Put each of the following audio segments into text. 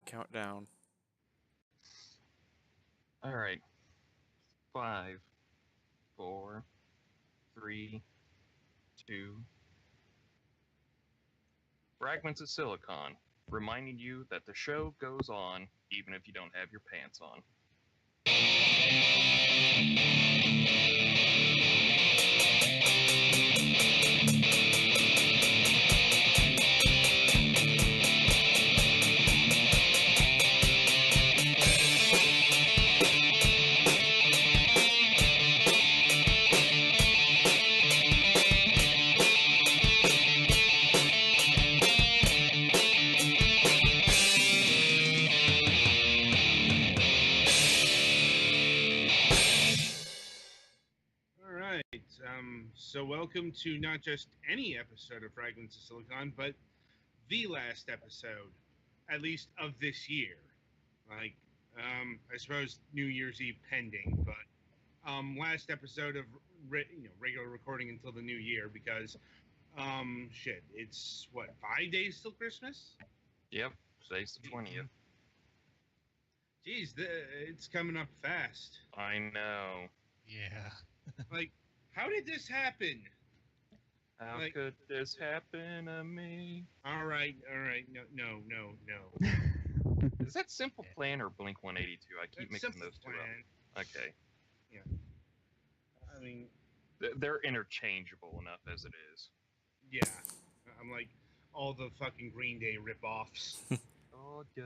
Countdown. Alright. 5, 4, 3, 2. Fragments of Silicon, reminding you that the show goes on even if you don't have your pants on. So welcome to not just any episode of Fragments of Silicon, but the last episode, at least of this year. I suppose New Year's Eve pending, but last episode of regular recording until the new year because it's what, 5 days till Christmas? Yep, today's the 20th. Jeez, it's coming up fast. I know. Yeah. How did this happen? How could this happen to me? All right. No. Is that Simple Plan or Blink 182? I keep That's mixing those Simple two Plan. up. Okay. Yeah. I mean, they're interchangeable enough as it is. Yeah. I'm like all the fucking Green Day rip-offs. Oh, yeah.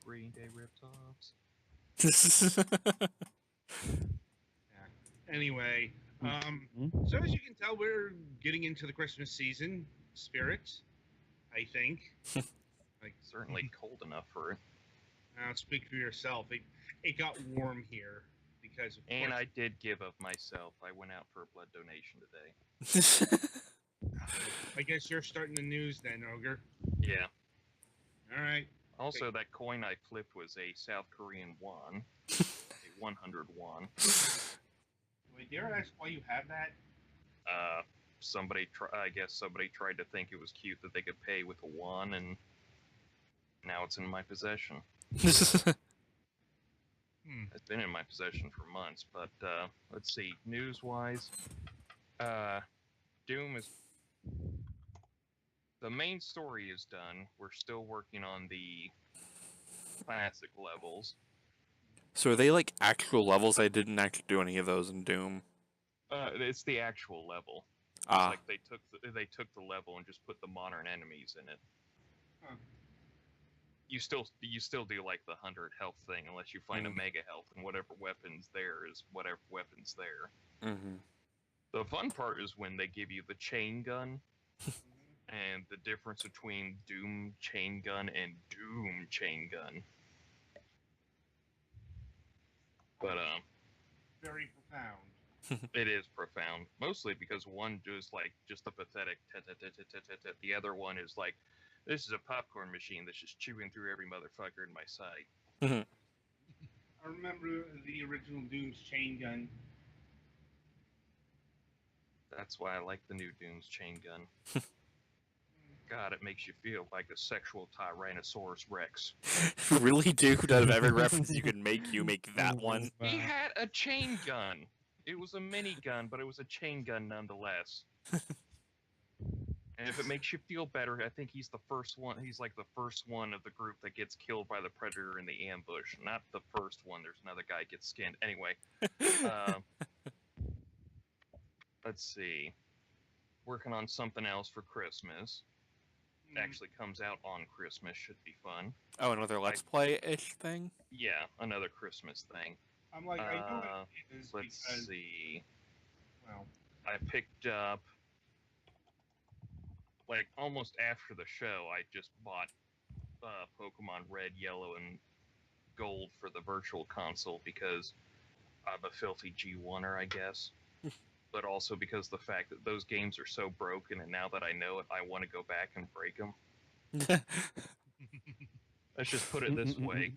Green Day rip-offs. Yeah. Anyway, so as you can tell, we're getting into the Christmas season spirit, I think. Certainly cold enough for it. Now, speak for yourself. It got warm here because, of course, I did give of myself. I went out for a blood donation today. I guess you're starting the news then, Ogre. Yeah. All right. Also, that coin I flipped was a South Korean won. A 100 won. Wait, dare I ask why you have that? I guess somebody tried to think it was cute that they could pay with a won, and now it's in my possession. It's been in my possession for months, but let's see. News-wise, Doom is... The main story is done. We're still working on the classic levels. So are they like actual levels? I didn't actually do any of those in Doom. It's the actual level. Ah. Like they took the level and just put the modern enemies in it. Huh. You still do like the 100 health thing unless you find a mega health, and whatever weapons there is whatever weapons there. Mm-hmm. The fun part is when they give you the chain gun. And the difference between Doom chain gun and Doom chain gun. But Very profound. it is profound. Mostly because one is like just a pathetic the other one is like, this is a popcorn machine that's just chewing through every motherfucker in my sight. I remember the original Doom's chain gun. That's why I like the new Doom's chain gun. God, it makes you feel like a sexual Tyrannosaurus Rex. Really, dude? Out of every reference you could make, you make that one? He had a chain gun. It was a minigun, but it was a chain gun nonetheless. And if it makes you feel better, I think he's the first one. He's like the first one of the group that gets killed by the Predator in the ambush. Not the first one. There's another guy that gets skinned. Anyway. Let's see. Working on something else for Christmas. Actually comes out on Christmas. Should be fun. Oh, another Let's Play-ish thing? Yeah, another Christmas thing. I'm like, I know it is let's because... see. Well, I picked up... Like, almost after the show, I just bought Pokemon Red, Yellow, and Gold for the Virtual Console because I'm a filthy G1er, I guess. But also because the fact that those games are so broken, and now that I know it, I want to go back and break them. Let's just put it this way.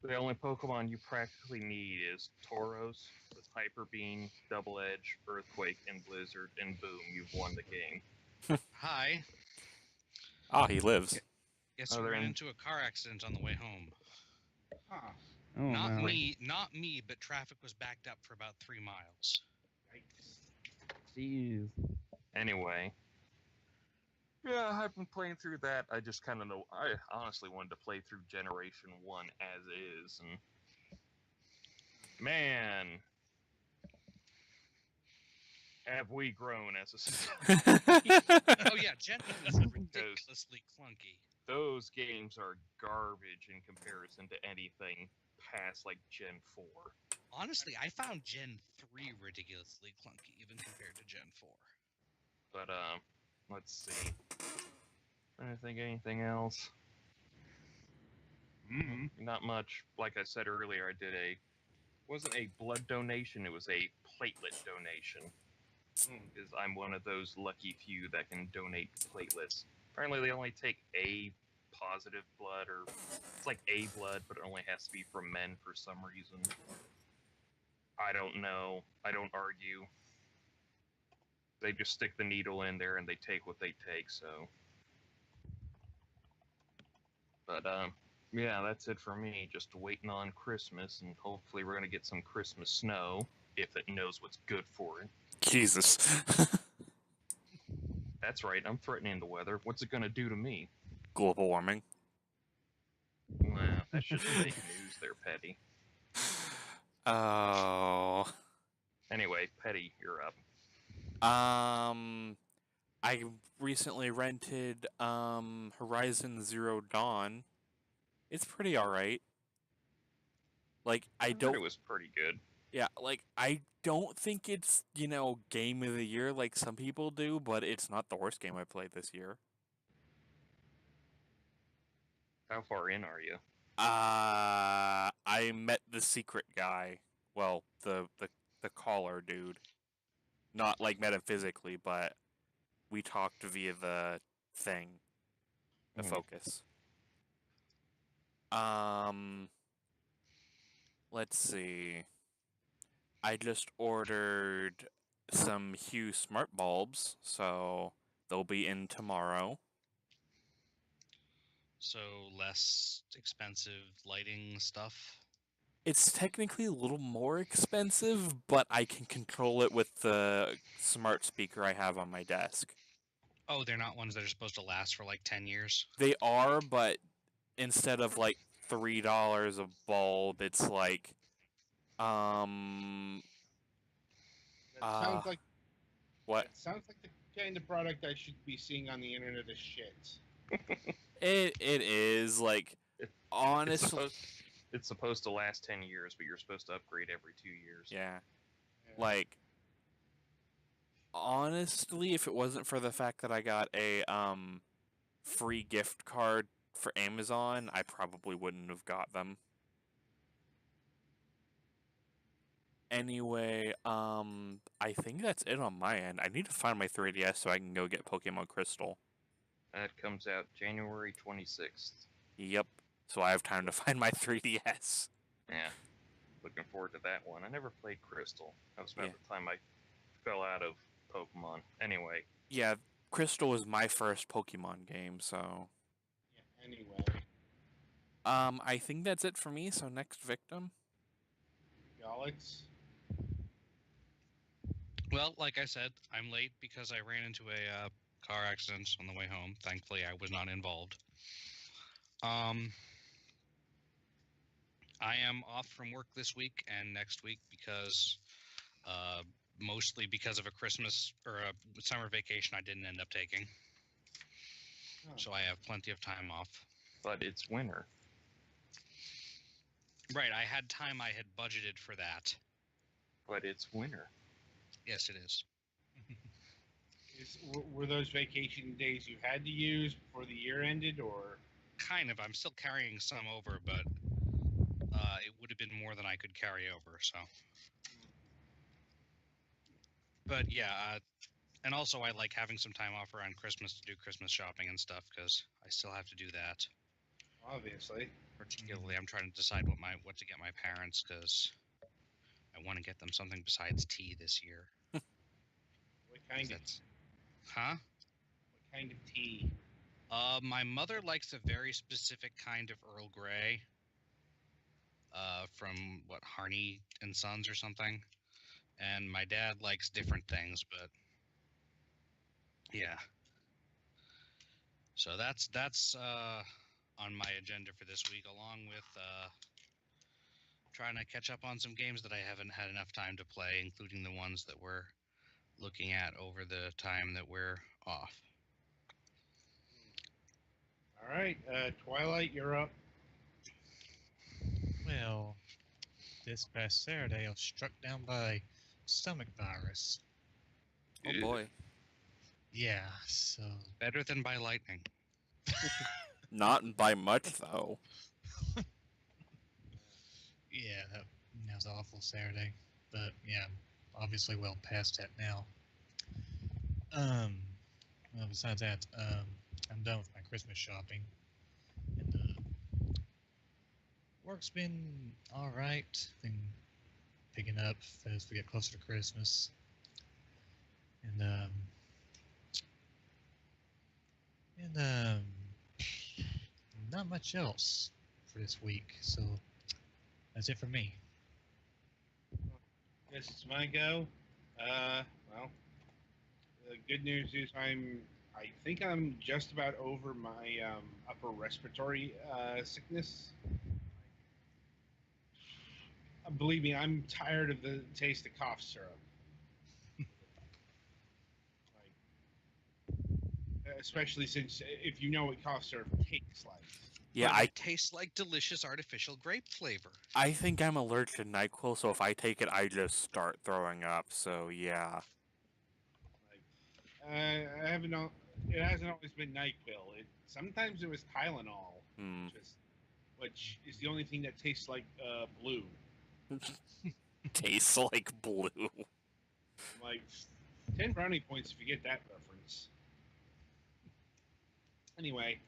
The only Pokemon you practically need is Tauros, with Hyper Beam, Double Edge, Earthquake, and Blizzard, and boom, you've won the game. Hi. Ah, he lives. Yes, Oh, we they're ran in- into a car accident on the way home. Huh. Oh, Not no. me, but traffic was backed up for about 3 miles. Yikes. Jeez. Anyway. Yeah, I've been playing through that. I just kind of know. I honestly wanted to play through Generation 1 as is, and. Man. Have we grown as a society? Oh yeah, Gen 1 is ridiculously clunky. Those games are garbage in comparison to anything past, like, Gen 4. Honestly, I found Gen 3 ridiculously clunky, even compared to Gen 4. But, let's see. Trying to think of anything else. Mm-hmm. Not much. Like I said earlier, I did wasn't a blood donation, it was a platelet donation. Because I'm one of those lucky few that can donate platelets. Apparently they only take A positive blood, or it's like A blood, but it only has to be from men for some reason. I don't know. I don't argue. They just stick the needle in there and they take what they take, so. But, yeah, that's it for me. Just waiting on Christmas, and hopefully we're gonna get some Christmas snow, if it knows what's good for it. Jesus. That's right, I'm threatening the weather. What's it gonna do to me? Global warming. Wow, that shouldn't make news there, Petty. Oh. Anyway, Petty, you're up. I recently rented Horizon Zero Dawn. It's pretty alright. Like, I heard don't. it was pretty good. Yeah, like, I don't think it's, game of the year like some people do, but it's not the worst game I played this year. How far in are you? I met the secret guy. Well, the caller dude. Not, like, metaphysically, but we talked via the thing. The Mhm. focus. Let's see. I just ordered some Hue smart bulbs, so they'll be in tomorrow. So less expensive lighting stuff. It's technically a little more expensive, but I can control it with the smart speaker I have on my desk. Oh, they're not ones that are supposed to last for like 10 years? They are, but instead of like $3 a bulb, it's like That sounds like what? that sounds like the kind of product I should be seeing on the internet as shit. It is like It's honestly, it's supposed to last 10 years, but you're supposed to upgrade every 2 years. yeah. Like honestly, if it wasn't for the fact that I got a free gift card for Amazon, I probably wouldn't have got them. Anyway, I think that's it on my end. I need to find my 3DS so I can go get Pokemon Crystal. That comes out January 26th. Yep. So I have time to find my 3DS. Yeah. Looking forward to that one. I never played Crystal. That was about Yeah. the time I fell out of Pokemon. Anyway. Yeah, Crystal was my first Pokemon game, so Yeah, anyway, I think that's it for me, so next victim. Alex. Well, like I said, I'm late because I ran into a car accident on the way home. Thankfully, I was not involved. I am off from work this week and next week because, mostly because of a Christmas or a summer vacation I didn't end up taking. Oh. So I have plenty of time off. But it's winter. Right, I had time. I had budgeted for that. But it's winter. Yes, it is. Were those vacation days you had to use before the year ended, or? Kind of. I'm still carrying some over, but it would have been more than I could carry over. So, but yeah, and also I like having some time off around Christmas to do Christmas shopping and stuff because I still have to do that. Obviously. Particularly, I'm trying to decide what to get my parents because I want to get them something besides tea this year. What kind of? Huh? What kind of tea? My mother likes a very specific kind of Earl Grey. From what, Harney and Sons or something. And my dad likes different things, but yeah. So that's on my agenda for this week, along with trying to catch up on some games that I haven't had enough time to play, including the ones that we're looking at over the time that we're off. All right, Twilight, you're up. Well, this past Saturday, I was struck down by stomach virus. Oh boy. Yeah, so Better than by lightning. Not by much though. yeah, that was an awful Saturday. But yeah, I'm obviously well past that now. Well, besides that, I'm done with my Christmas shopping, and work's been all right. Been picking up as we get closer to Christmas, and and not much else for this week. So that's it for me. Guess it's my go. Well, the good news is I think I'm just about over my upper respiratory sickness. Believe me, I'm tired of the taste of cough syrup. Especially since if you know what cough syrup tastes like. Yeah, It tastes like delicious artificial grape flavor. I think I'm allergic to NyQuil, so if I take it, I just start throwing up. So yeah. I haven't. It hasn't always been NyQuil. Sometimes it was Tylenol, Hmm. which is the only thing that tastes like blue. Tastes like blue. Like 10 brownie points if you get that reference. Anyway,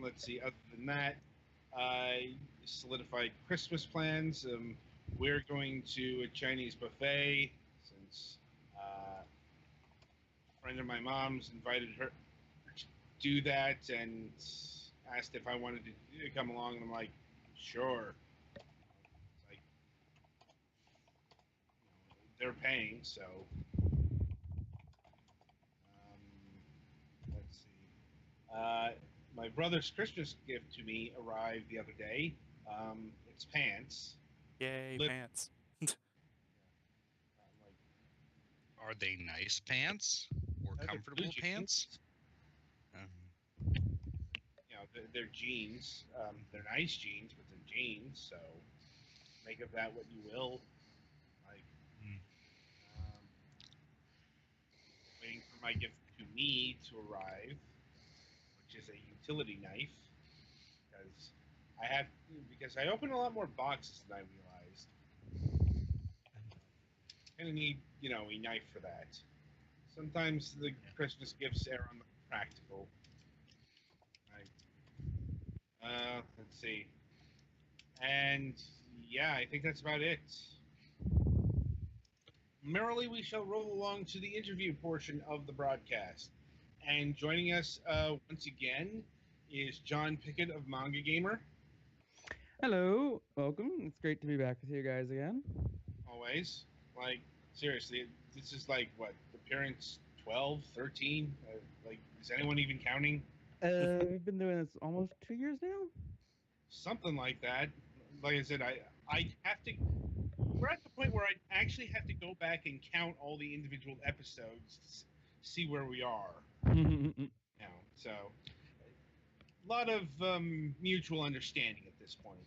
let's see. Other than that, I solidified Christmas plans. We're going to a Chinese buffet since a friend of my mom's invited her to do that and asked if I wanted to come along, and I'm like, sure. It's like, they're paying, so. Let's see. My brother's Christmas gift to me arrived the other day. It's pants. Yay, Lip- pants. Like, Are they nice pants or they're comfortable blue jeans. pants? They're jeans. They're nice jeans, but they're jeans. So make of that what you will. Like, waiting for my gift to me to arrive, which is a utility knife, because I open a lot more boxes than I realized. And I need a knife for that. Sometimes the Christmas gifts are on the practical. Let's see. And yeah, I think that's about it. Merrily, we shall roll along to the interview portion of the broadcast. And joining us once again is John Pickett of MangaGamer. Hello, welcome. It's great to be back with you guys again. Always. Like, seriously, this is like, what, appearance 12, 13? Like, is anyone even counting? We've been doing this almost 2 years now. Something like that. Like I said, I have to. We're at the point where I actually have to go back and count all the individual episodes to see where we are. So a lot of mutual understanding at this point.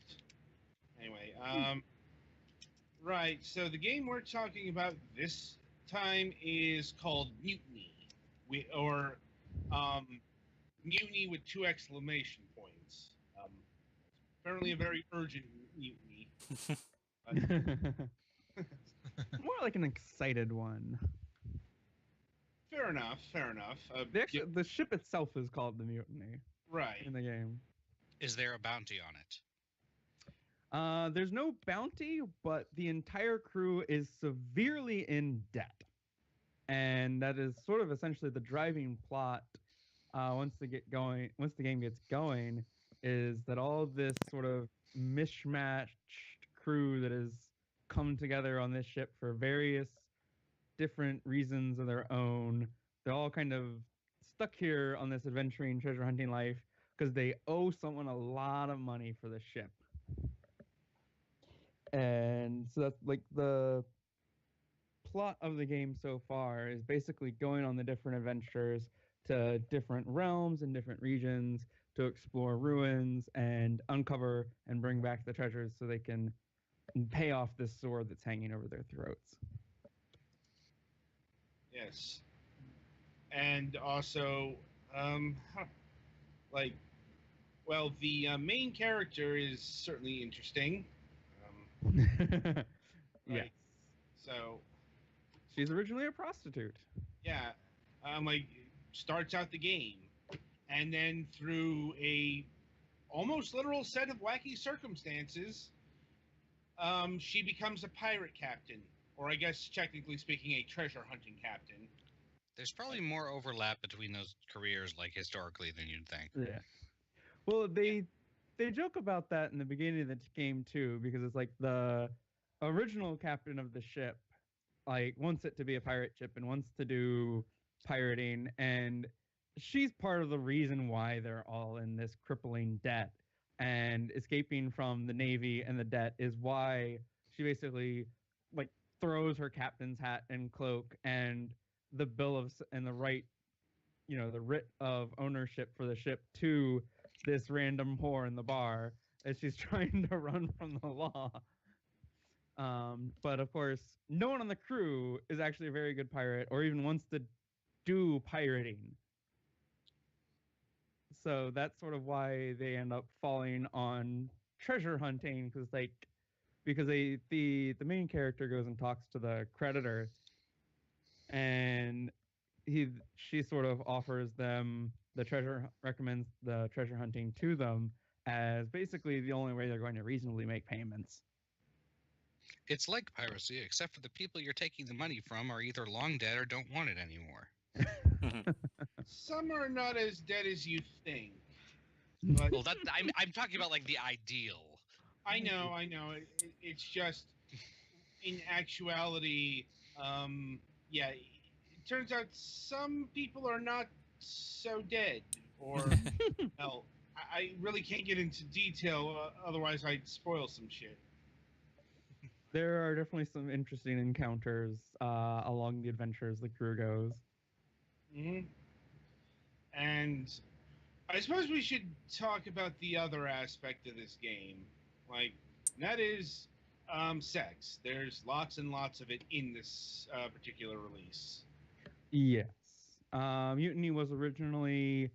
Anyway, right. So the game we're talking about this time is called Mutiny, Mutiny with 2 exclamation points. Apparently, a very urgent mutiny. More like an excited one. Fair enough. Fair enough. The ship itself is called the Mutiny Right. in the game. Is there a bounty on it? There's no bounty, but the entire crew is severely in debt. And that is sort of essentially the driving plot once the game gets going, is that all of this sort of mishmashed crew that has come together on this ship for various different reasons of their own. They're all kind of stuck here on this adventuring treasure hunting life because they owe someone a lot of money for the ship. And so that's like the plot of the game so far is basically going on the different adventures to different realms and different regions to explore ruins and uncover and bring back the treasures so they can pay off this sword that's hanging over their throats. Yes. And also, huh, like, well, the main character is certainly interesting. Yes. So, She's originally a prostitute. yeah, like, starts out the game, and then through a almost literal set of wacky circumstances, she becomes a pirate captain, or I guess technically speaking, a treasure hunting captain. There's probably more overlap between those careers, like historically, than you'd think. Yeah. Well, they joke about that in the beginning of the game too, because it's like the original captain of the ship like wants it to be a pirate ship and wants to do pirating, and she's part of the reason why they're all in this crippling debt, and escaping from the navy and the debt is why she basically like throws her captain's hat and cloak and the bill of and the right, the writ of ownership for the ship to this random whore in the bar as she's trying to run from the law. But of course, no one on the crew is actually a very good pirate or even wants to do pirating. So that's sort of why they end up falling on treasure hunting, because the main character goes and talks to the creditor, and she sort of offers them recommends the treasure hunting to them as basically the only way they're going to reasonably make payments. It's like piracy, except for the people you're taking the money from are either long dead or don't want it anymore. Some are not as dead as you think. But Well, I'm talking about like the ideal. I know. It's just, in actuality, yeah, it turns out some people are not so dead. Or, well, I really can't get into detail, otherwise I'd spoil some shit. There are definitely some interesting encounters along the adventures the crew goes. Hmm. And I suppose we should talk about the other aspect of this game, like, and that is sex. There's lots and lots of it in this particular release. Yes. Mutiny was originally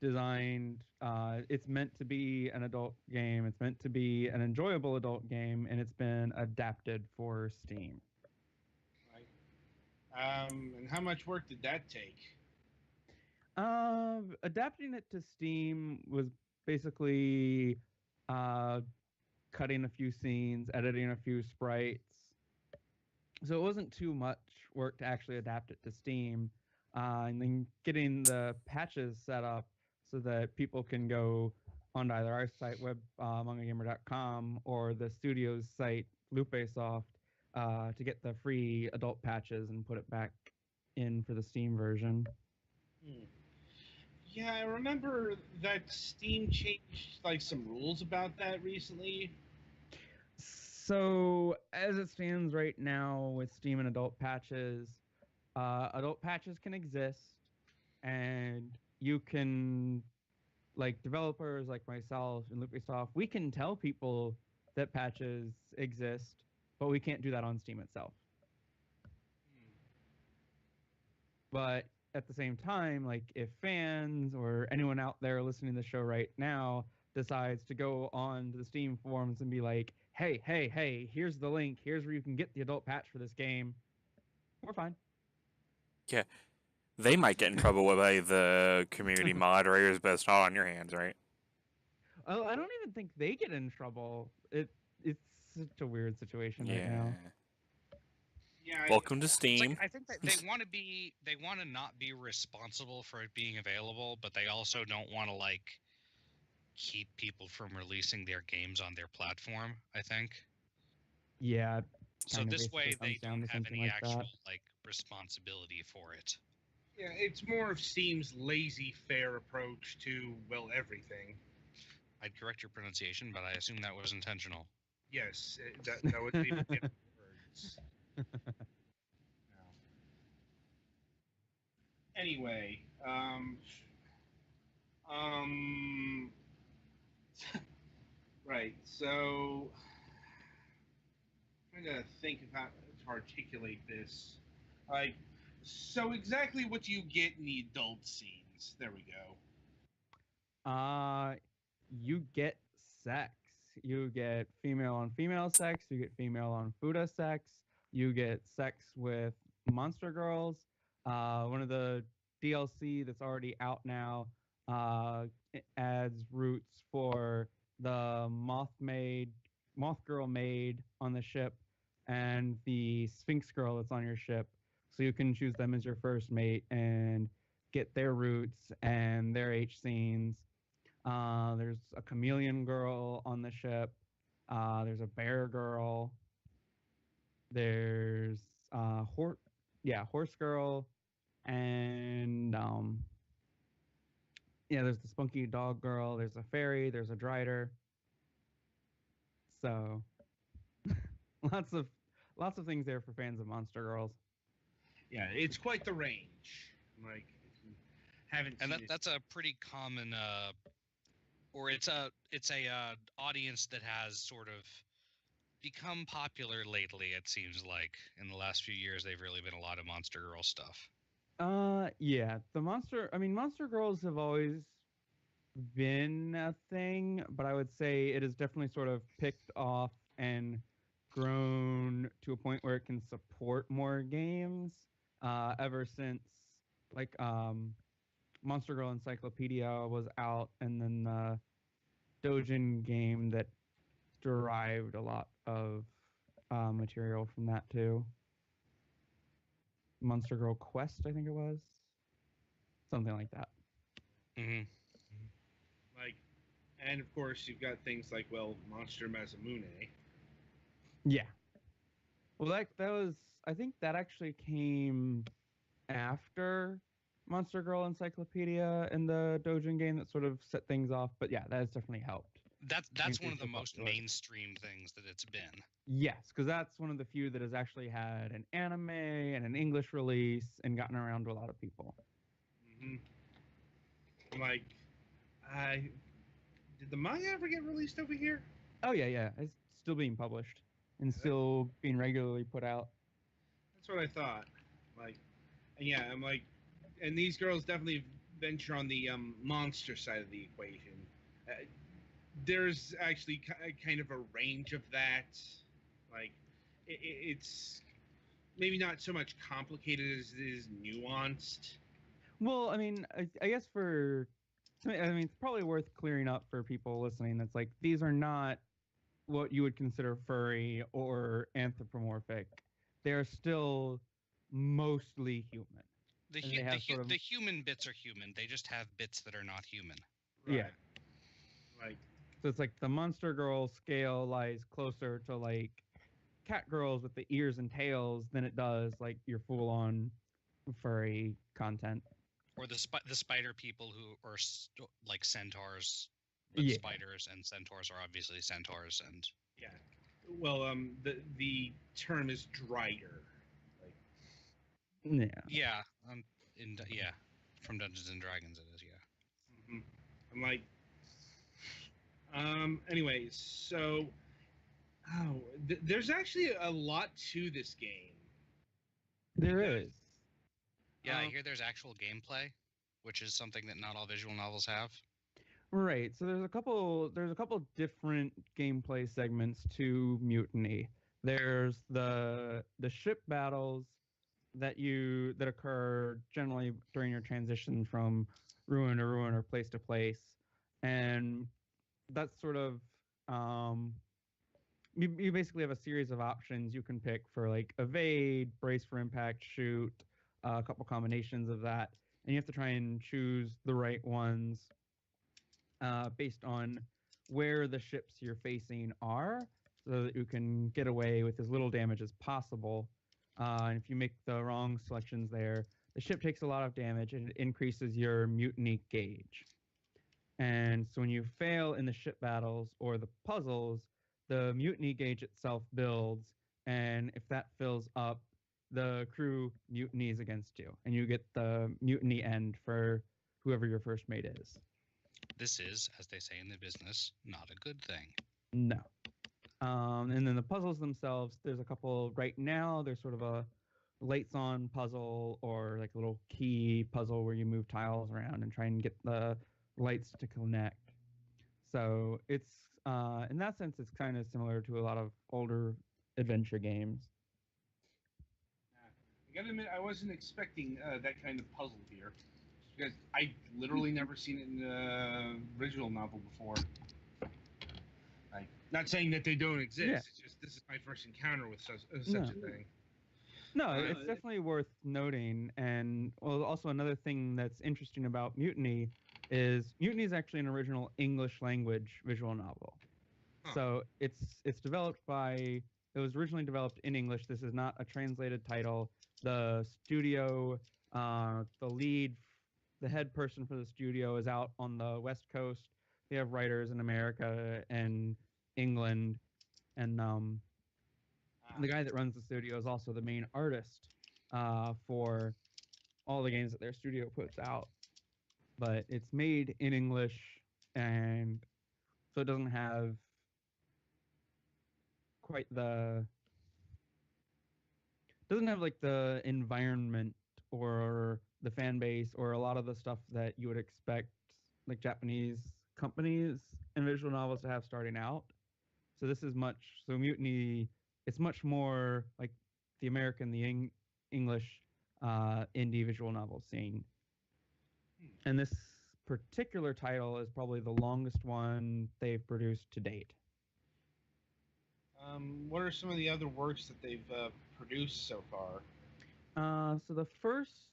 designed, it's meant to be an adult game, it's meant to be an enjoyable adult game, and it's been adapted for Steam. Right? And how much work did that take? Adapting it to Steam was basically cutting a few scenes, editing a few sprites. So it wasn't too much work to actually adapt it to Steam, and then getting the patches set up so that people can go onto either our site, MangaGamer.com, or the studio's site, LupeSoft, to get the free adult patches and put it back in for the Steam version. Yeah, I remember that Steam changed like some rules about that recently. So as it stands right now with Steam and adult patches can exist, and you can, like developers like myself and LupeSoft, we can tell people that patches exist, but we can't do that on Steam itself. But at the same time, like if fans or anyone out there listening to the show right now decides to go on to the Steam forums and be like, hey, here's the link, here's where you can get the adult patch for this game, we're fine. Yeah, they might get in trouble by the community moderators, but it's not on your hands, right? I don't even think they get in trouble. It's such a weird situation right now. Yeah. Welcome to It's Steam. like, I think that they want to not be responsible for it being available, but they also don't want to like keep people from releasing their games on their platform, I think. Yeah. So Kinda this way basically they comes down don't to have something any like actual that. like responsibility for it. Yeah, it's more of Steam's lazy fair approach to, well, everything. I'd correct your pronunciation, but I assume that was intentional. Yes, that would be the words. No. Anyway, um, right. So, trying to think of how to articulate this. Like, so exactly what do you get in the adult scenes? There we go. You get sex. You get female on female sex. You get female on Fuda sex. You get sex with monster girls. One of the DLC that's already out now adds roots for the moth girl maid on the ship, and the Sphinx girl that's on your ship. So you can choose them as your first mate and get their roots and their H scenes. There's a chameleon girl on the ship. There's a bear girl. There's horse girl, and there's the spunky dog girl. There's a fairy. There's a drider. So lots of things there for fans of Monster Girls. Yeah, it's quite the range. Like, if you haven't And seen it. that's a pretty common or it's a audience that has sort of become popular lately. It seems like in the last few years they've really been a lot of Monster Girl stuff. Yeah, Monster Girls have always been a thing, but I would say it has definitely sort of picked off and grown to a point where it can support more games. Ever since like Monster Girl Encyclopedia was out, and then the Dojin game that derived a lot of material from that too. Monster Girl Quest, I think it was, something like that. Mm-hmm. Like, and of course you've got things like, well, Monster Masamune. Yeah. Well, that was, I think that actually came after Monster Girl Encyclopedia and the Dojin game that sort of set things off. But yeah, that has definitely helped. That's one of the so most popular. mainstream things that it's been. Yes, because that's one of the few that has actually had an anime and an English release and gotten around to a lot of people. Mm-hmm. Like, did the manga ever get released over here? Oh yeah, it's still being published and still being regularly put out. That's what I thought. Like, and yeah, I'm like, and these girls definitely venture on the monster side of the equation. There's actually kind of a range of that. Like, it's maybe not so much complicated as it is nuanced. Well, I mean, I guess it's probably worth clearing up for people listening. That's like, these are not what you would consider furry or anthropomorphic. They're still mostly human. The human bits are human. They just have bits that are not human. Right. Yeah. Like, so it's like the Monster Girl scale lies closer to like cat girls with the ears and tails than it does like your full on furry content. Or the spider people who are like centaurs, but spiders, and centaurs are obviously centaurs. And yeah, well, the term is drider. Like, yeah, from Dungeons and Dragons it is. Yeah. Mm-hmm. I'm like, anyways, so there's actually a lot to this game. There is. Yeah, I hear there's actual gameplay, which is something that not all visual novels have. Right. So there's a couple different gameplay segments to Mutiny. There's the ship battles that occur generally during your transition from ruin to ruin or place to place, and that's sort of you basically have a series of options you can pick for like evade, brace for impact, shoot, a couple combinations of that, and you have to try and choose the right ones based on where the ships you're facing are, so that you can get away with as little damage as possible. And if you make the wrong selections there, the ship takes a lot of damage and it increases your mutiny gauge. And so when you fail in the ship battles or the puzzles, the mutiny gauge itself builds, and if that fills up, the crew mutinies against you, and you get the mutiny end for whoever your first mate is. This is, as they say in the business, not a good thing. No. And then the puzzles themselves, there's a couple right now. There's sort of a lights on puzzle or like a little key puzzle where you move tiles around and try and get the lights to connect. So it's in that sense, it's kind of similar to a lot of older adventure games. I gotta admit, I wasn't expecting that kind of puzzle here, because I literally never seen it in the original novel before. Like, not saying that they don't exist. Yeah. It's just this is my first encounter with such No. a thing. No, it's definitely worth noting. And well, also another thing that's interesting about Mutiny is actually an original English language visual novel. Huh. So it's developed by, it was originally developed in English. This is not a translated title. The studio, the head person for the studio is out on the West Coast. They have writers in America and England, and the guy that runs the studio is also the main artist for all the games that their studio puts out. But it's made in English, and so it doesn't have quite like the environment or the fan base or a lot of the stuff that you would expect like Japanese companies and visual novels to have starting out. So this is Mutiny, it's much more like the American, the English indie visual novel scene. And this particular title is probably the longest one they've produced to date. What are some of the other works that they've produced so far? So the first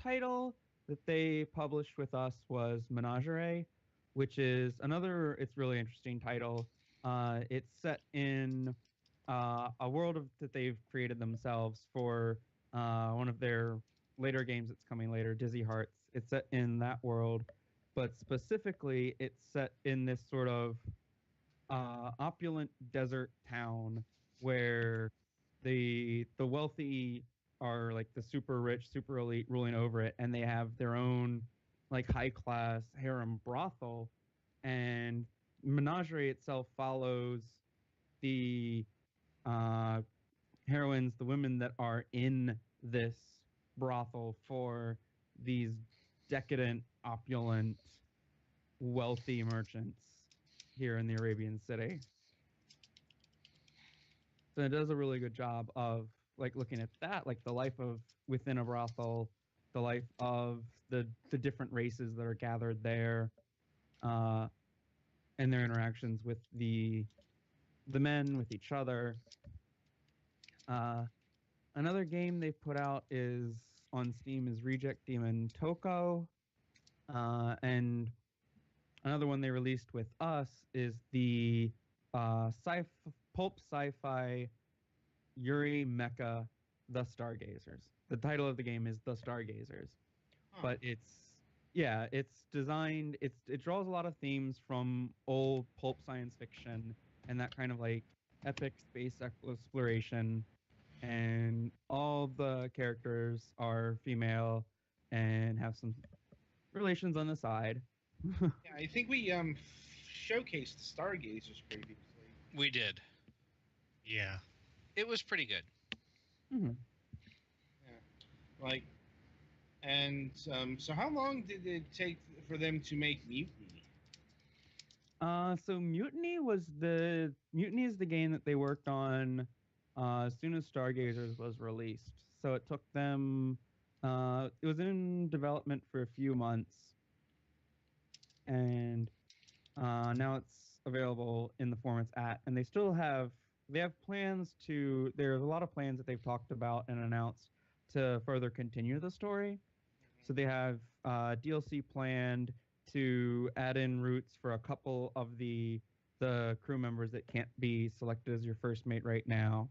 title that they published with us was Menagerie, which is it's really interesting title. It's set in a world that they've created themselves for one of their later games that's coming later, Dizzy Hearts. It's set in that world, but specifically it's set in this sort of opulent desert town where the wealthy are like the super rich, super elite ruling over it, and they have their own like high class harem brothel. And Menagerie itself follows the heroines, the women that are in this brothel for these decadent, opulent, wealthy merchants here in the Arabian city. So it does a really good job of like looking at that, like the life of within a brothel, the life of the different races that are gathered there, and their interactions with the men, with each other. Another game they've put out is on Steam is Reject Demon Toko, and another one they released with us is the pulp sci-fi Yuri Mecha The Stargazers. The title of the game is The Stargazers, but it's designed. It draws a lot of themes from old pulp science fiction and that kind of like epic space exploration. And all the characters are female and have some relations on the side. Yeah, I think we showcased the Stargazers previously. We did. Yeah. It was pretty good. Mm-hmm. Yeah, like, and so how long did it take for them to make Mutiny? So Mutiny is the game that they worked on as soon as Stargazers was released. So it took them. It was in development for a few months, and now it's available in the form it's at. And they still have they have plans to. There's a lot of plans that they've talked about and announced to further continue the story. So they have DLC planned to add in routes for a couple of the crew members that can't be selected as your first mate right now,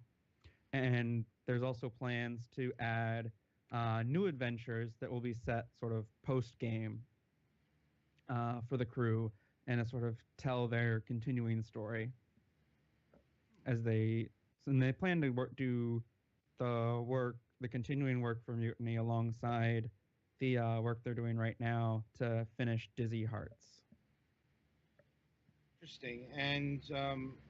and there's also plans to add new adventures that will be set sort of post game for the crew and to sort of tell their continuing story as they and they plan to do the continuing work for Mutiny alongside the work they're doing right now to finish Dizzy Hearts. Interesting. And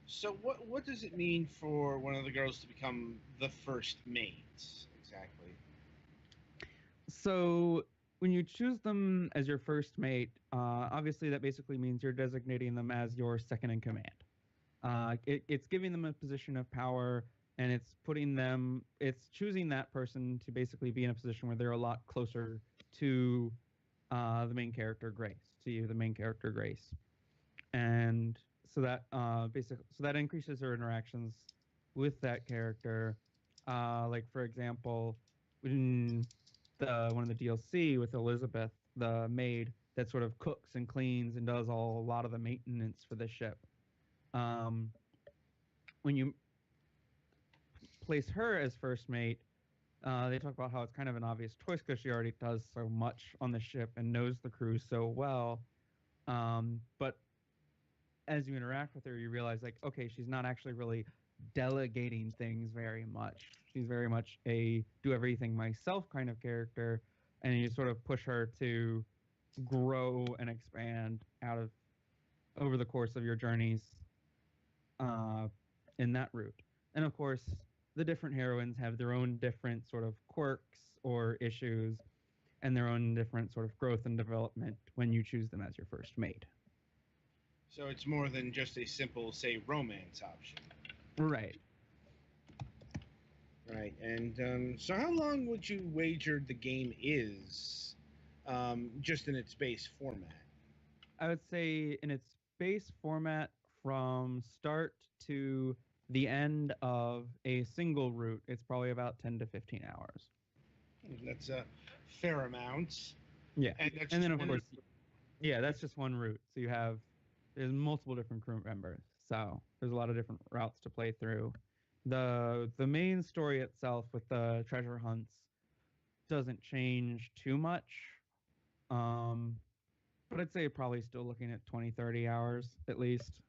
so, what does it mean for one of the girls to become the first mate exactly? So when you choose them as your first mate, obviously that basically means you're designating them as your second in command. It's giving them a position of power, and it's choosing that person to basically be in a position where they're a lot closer to the main character Grace, to you, the main character Grace, and so that so that increases her interactions with that character. Like for example, in one of the DLC with Elizabeth, the maid that sort of cooks and cleans and does a lot of the maintenance for the ship. Um, when you place her as first mate, they talk about how it's kind of an obvious choice because she already does so much on the ship and knows the crew so well. But as you interact with her, you realize like, okay, she's not actually really delegating things very much. She's very much a do everything myself kind of character, and you sort of push her to grow and expand out of over the course of your journeys uh, in that route. And of course, the different heroines have their own different sort of quirks or issues and their own different sort of growth and development when you choose them as your first mate. So it's more than just a simple, say, romance option. Right. Right. And so, how long would you wager the game is, just in its base format? I would say in its base format from start to the end of a single route, it's probably about 10 to 15 hours. That's a fair amount. Yeah. And that's And then, just of course, yeah, that's just one route. So there's multiple different crew members. So there's a lot of different routes to play through. The main story itself with the treasure hunts doesn't change too much. But I'd say probably still looking at 20, 30 hours at least.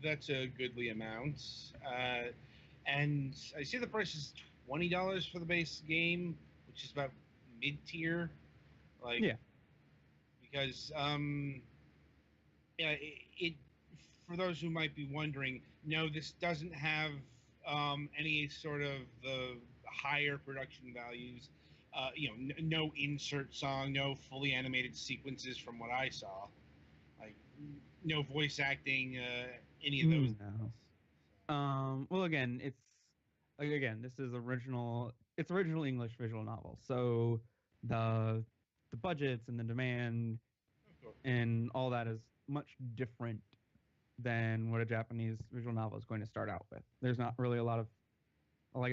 That's a goodly amount. And I see the price is $20 for the base game, which is about mid-tier. Like, Yeah. Because yeah, it for those who might be wondering, no, this doesn't have any sort of the higher production values. No insert song, no fully animated sequences from what I saw. Like, no voice acting, any of those. No. Well, again, this is original. It's original English visual novel, so the budgets and the demand and all that is much different than what a Japanese visual novel is going to start out with. There's not really a lot of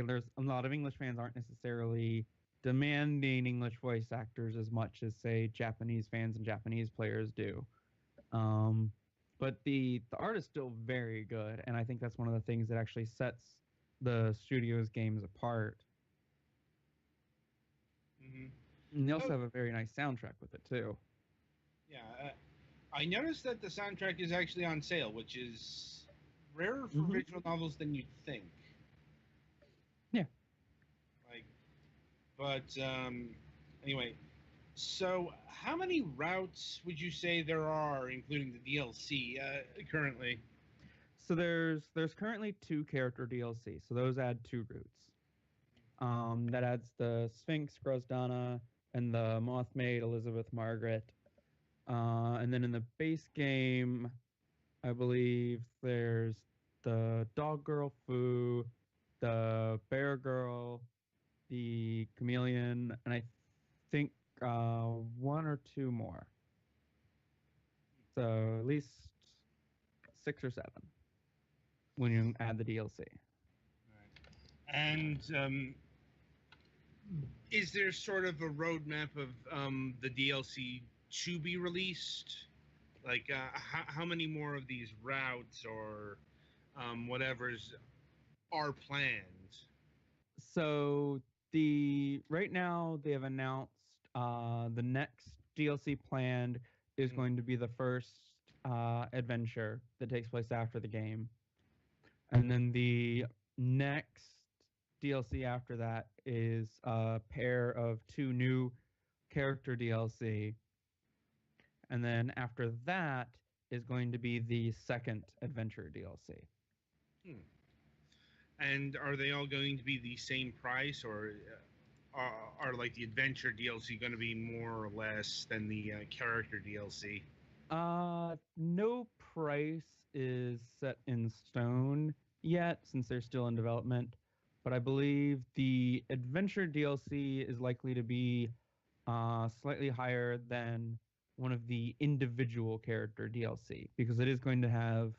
there's a lot of English fans aren't necessarily demanding English voice actors as much as say Japanese fans and Japanese players do. But the art is still very good, and I think that's one of the things that actually sets the studio's games apart. Mm-hmm. And they also have a very nice soundtrack with it too. Yeah, I noticed that the soundtrack is actually on sale, which is rarer for visual novels than you'd think. Yeah. But anyway, so how many routes would you say there are, including the DLC, currently? So there's currently 2 character DLC, so those add 2 routes. That adds the Sphinx Grozdana and the Moth Maid Elizabeth Margaret. And then in the base game, I believe there's the Dog Girl Fu, the Bear Girl, the Chameleon, and I think 1 or 2 more. So at least 6 or 7. when you add the DLC. And is there sort of a roadmap of the DLC to be released? Like, how many more of these routes or whatever's are planned? So right now they have announced the next DLC planned is Mhm. going to be the first adventure that takes place after the game, and then the next DLC after that is a pair of two new character DLC, and then after that is going to be the second adventure DLC. And are they all going to be the same price, or are like the adventure DLC going to be more or less than the character DLC? No price is set in stone yet since they're still in development, but I believe the adventure DLC is likely to be slightly higher than one of the individual character DLC because it is going to have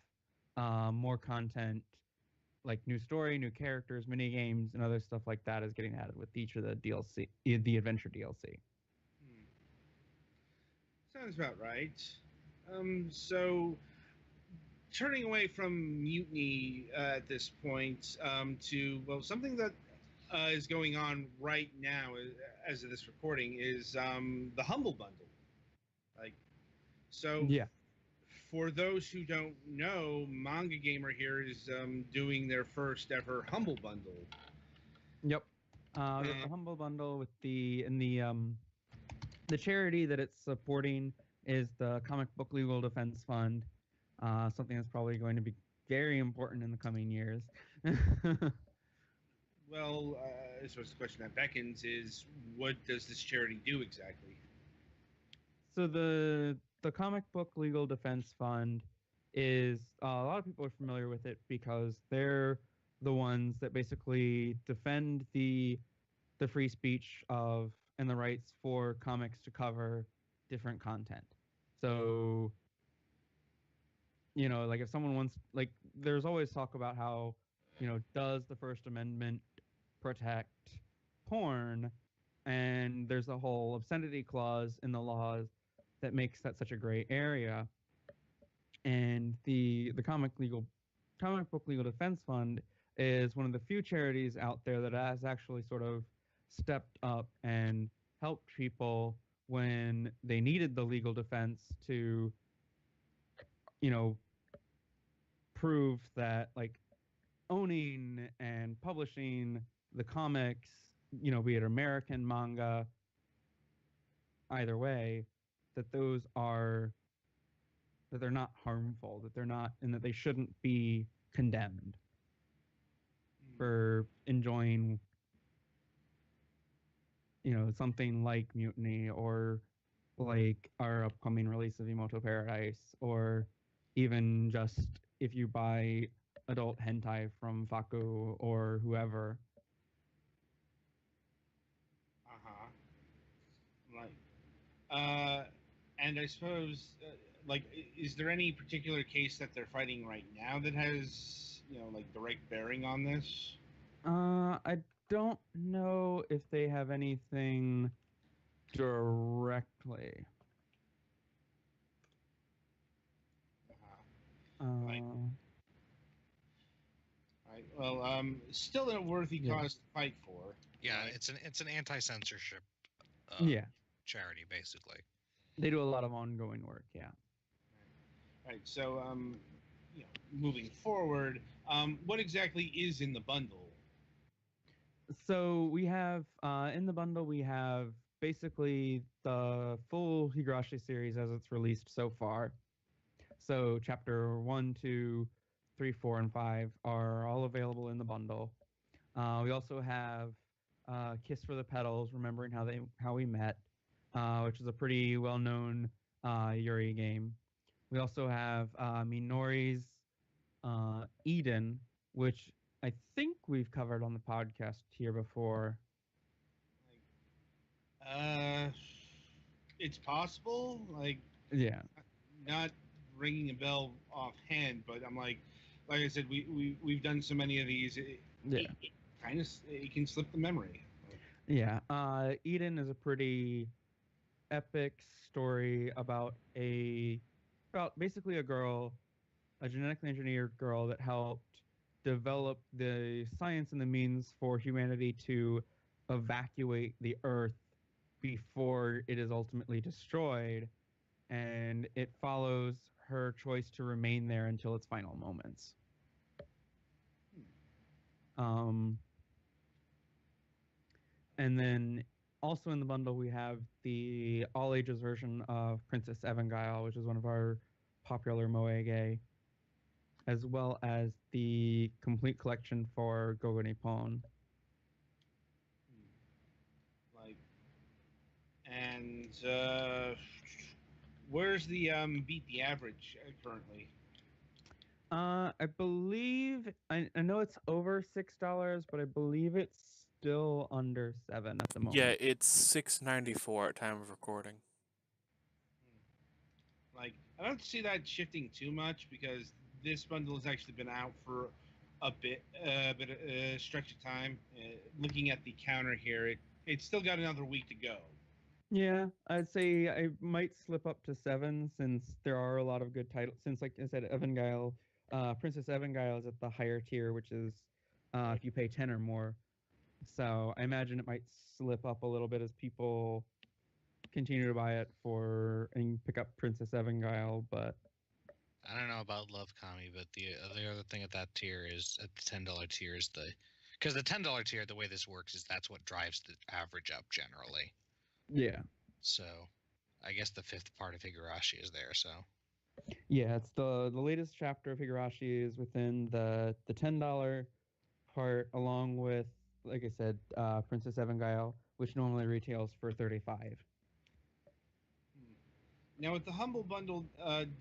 more content like new story, new characters, mini games, and other stuff like that is getting added with each of the DLC, the adventure DLC. Sounds about right. So turning away from Mutiny at this point to something that is going on right now as of this recording is the Humble Bundle. Like, so Yeah. for those who don't know, MangaGamer here is doing their first ever Humble Bundle. Yep. The Humble Bundle with the charity that it's supporting is the Comic Book Legal Defense Fund, something that's probably going to be very important in the coming years. Well, I suppose the question that beckons is, what does this charity do exactly? So the Comic Book Legal Defense Fund is a lot of people are familiar with it because they're the ones that basically defend the free speech of and the rights for comics to cover different content. So, like if someone wants, like, there's always talk about how, does the First Amendment protect porn? And there's a whole obscenity clause in the laws that makes that such a gray area. And the Comic Book Legal Defense Fund is one of the few charities out there that has actually sort of stepped up and helped people when they needed the legal defense to, prove that like owning and publishing the comics, be it American manga, either way, that they're not harmful, that they're not, and that they shouldn't be condemned for enjoying, something like Mutiny or like our upcoming release of Emoto Paradise, or even just if you buy adult hentai from Faku or whoever. Right. And I suppose, like, is there any particular case that they're fighting right now that has, like direct bearing on this? I don't know if they have anything directly. Right. Right. Well, still a worthy cause to fight for. Yeah, right? it's an anti-censorship Yeah, charity basically. they do a lot of ongoing work. Yeah. Right. So, moving forward, what exactly is in the bundle? So we have in the bundle we have basically the full Higurashi series as it's released so far. So chapter 1, 2, 3, 4, and 5 are all available in the bundle. We also have Kiss for the Petals, remembering how we met, which is a pretty well-known Yuri game. We also have Minori's Eden, which I think we've covered on the podcast here before. It's possible. Like, Yeah. not ringing a bell offhand, but I'm like, like I said, we've done so many of these. Yeah. It kind of it can slip the memory. Yeah. Eden is a pretty epic story about basically a girl, a genetically engineered girl that helped develop the science and the means for humanity to evacuate the Earth before it is ultimately destroyed, and it follows her choice to remain there until its final moments. And then also in the bundle we have the all ages version of Princess Evangile, which is one of our popular moege, as well as the complete collection for Gogo Nippon. Like, and where's the beat the average currently? I believe I know it's over $6, but I believe it's still under 7 at the moment. Yeah, it's $6.94 at time of recording. Like, I don't see that shifting too much because this bundle has actually been out for a stretch of time. Looking at the counter here, it's still got another week to go. Yeah, I'd say I might slip up to 7 since there are a lot of good titles. Since, like I said, Evangile, Princess Evangile is at the higher tier, which is if you pay 10 or more. So I imagine it might slip up a little bit as people continue to buy it and pick up Princess Evangile. But I don't know about Love Kami, but the other thing at that tier is at the $10 tier is because the $10 tier, the way this works is that's what drives the average up generally. yeah. So I guess the 5th part of Higurashi is there. So Yeah, it's the latest chapter of Higurashi is within the $10 part, along with, like I said, Princess Evangile, which normally retails for $35. Now with the Humble Bundle,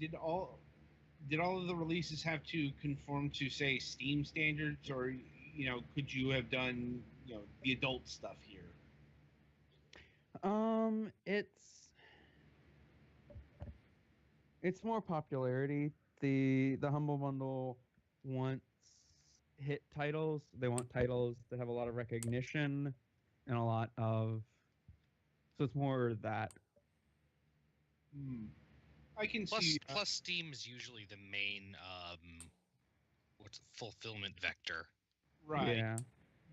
did all of the releases have to conform to, say, Steam standards, or could you have done the adult stuff here? It's more popularity. The Humble Bundle wants hit titles. They want titles that have a lot of recognition and a lot of. So it's more that. I can plus see. plus Steam is usually the main fulfillment vector. Right. Yeah,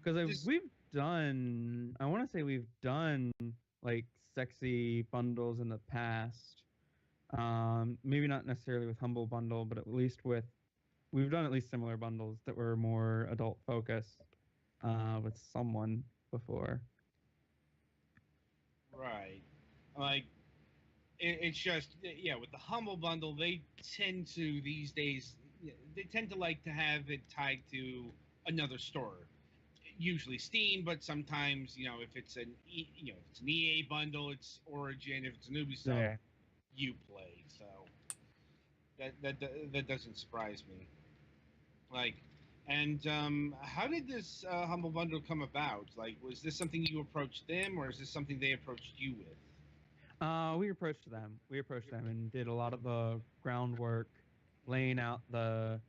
because we've done. I want to say we've done like sexy bundles in the past. Maybe not necessarily with Humble Bundle, but at least we've done at least similar bundles that were more adult focused with someone before. Right. Like, it's just, yeah, with the Humble Bundle, they tend to, these days, they tend to like to have it tied to another store. Usually Steam, but sometimes, if it's if it's an EA bundle, it's Origin. If it's an Ubisoft, Uplay. So that doesn't surprise me. Like, and how did this Humble Bundle come about? Like, was this something you approached them, or is this something they approached you with? We approached them. We approached them and did a lot of the groundwork, laying out the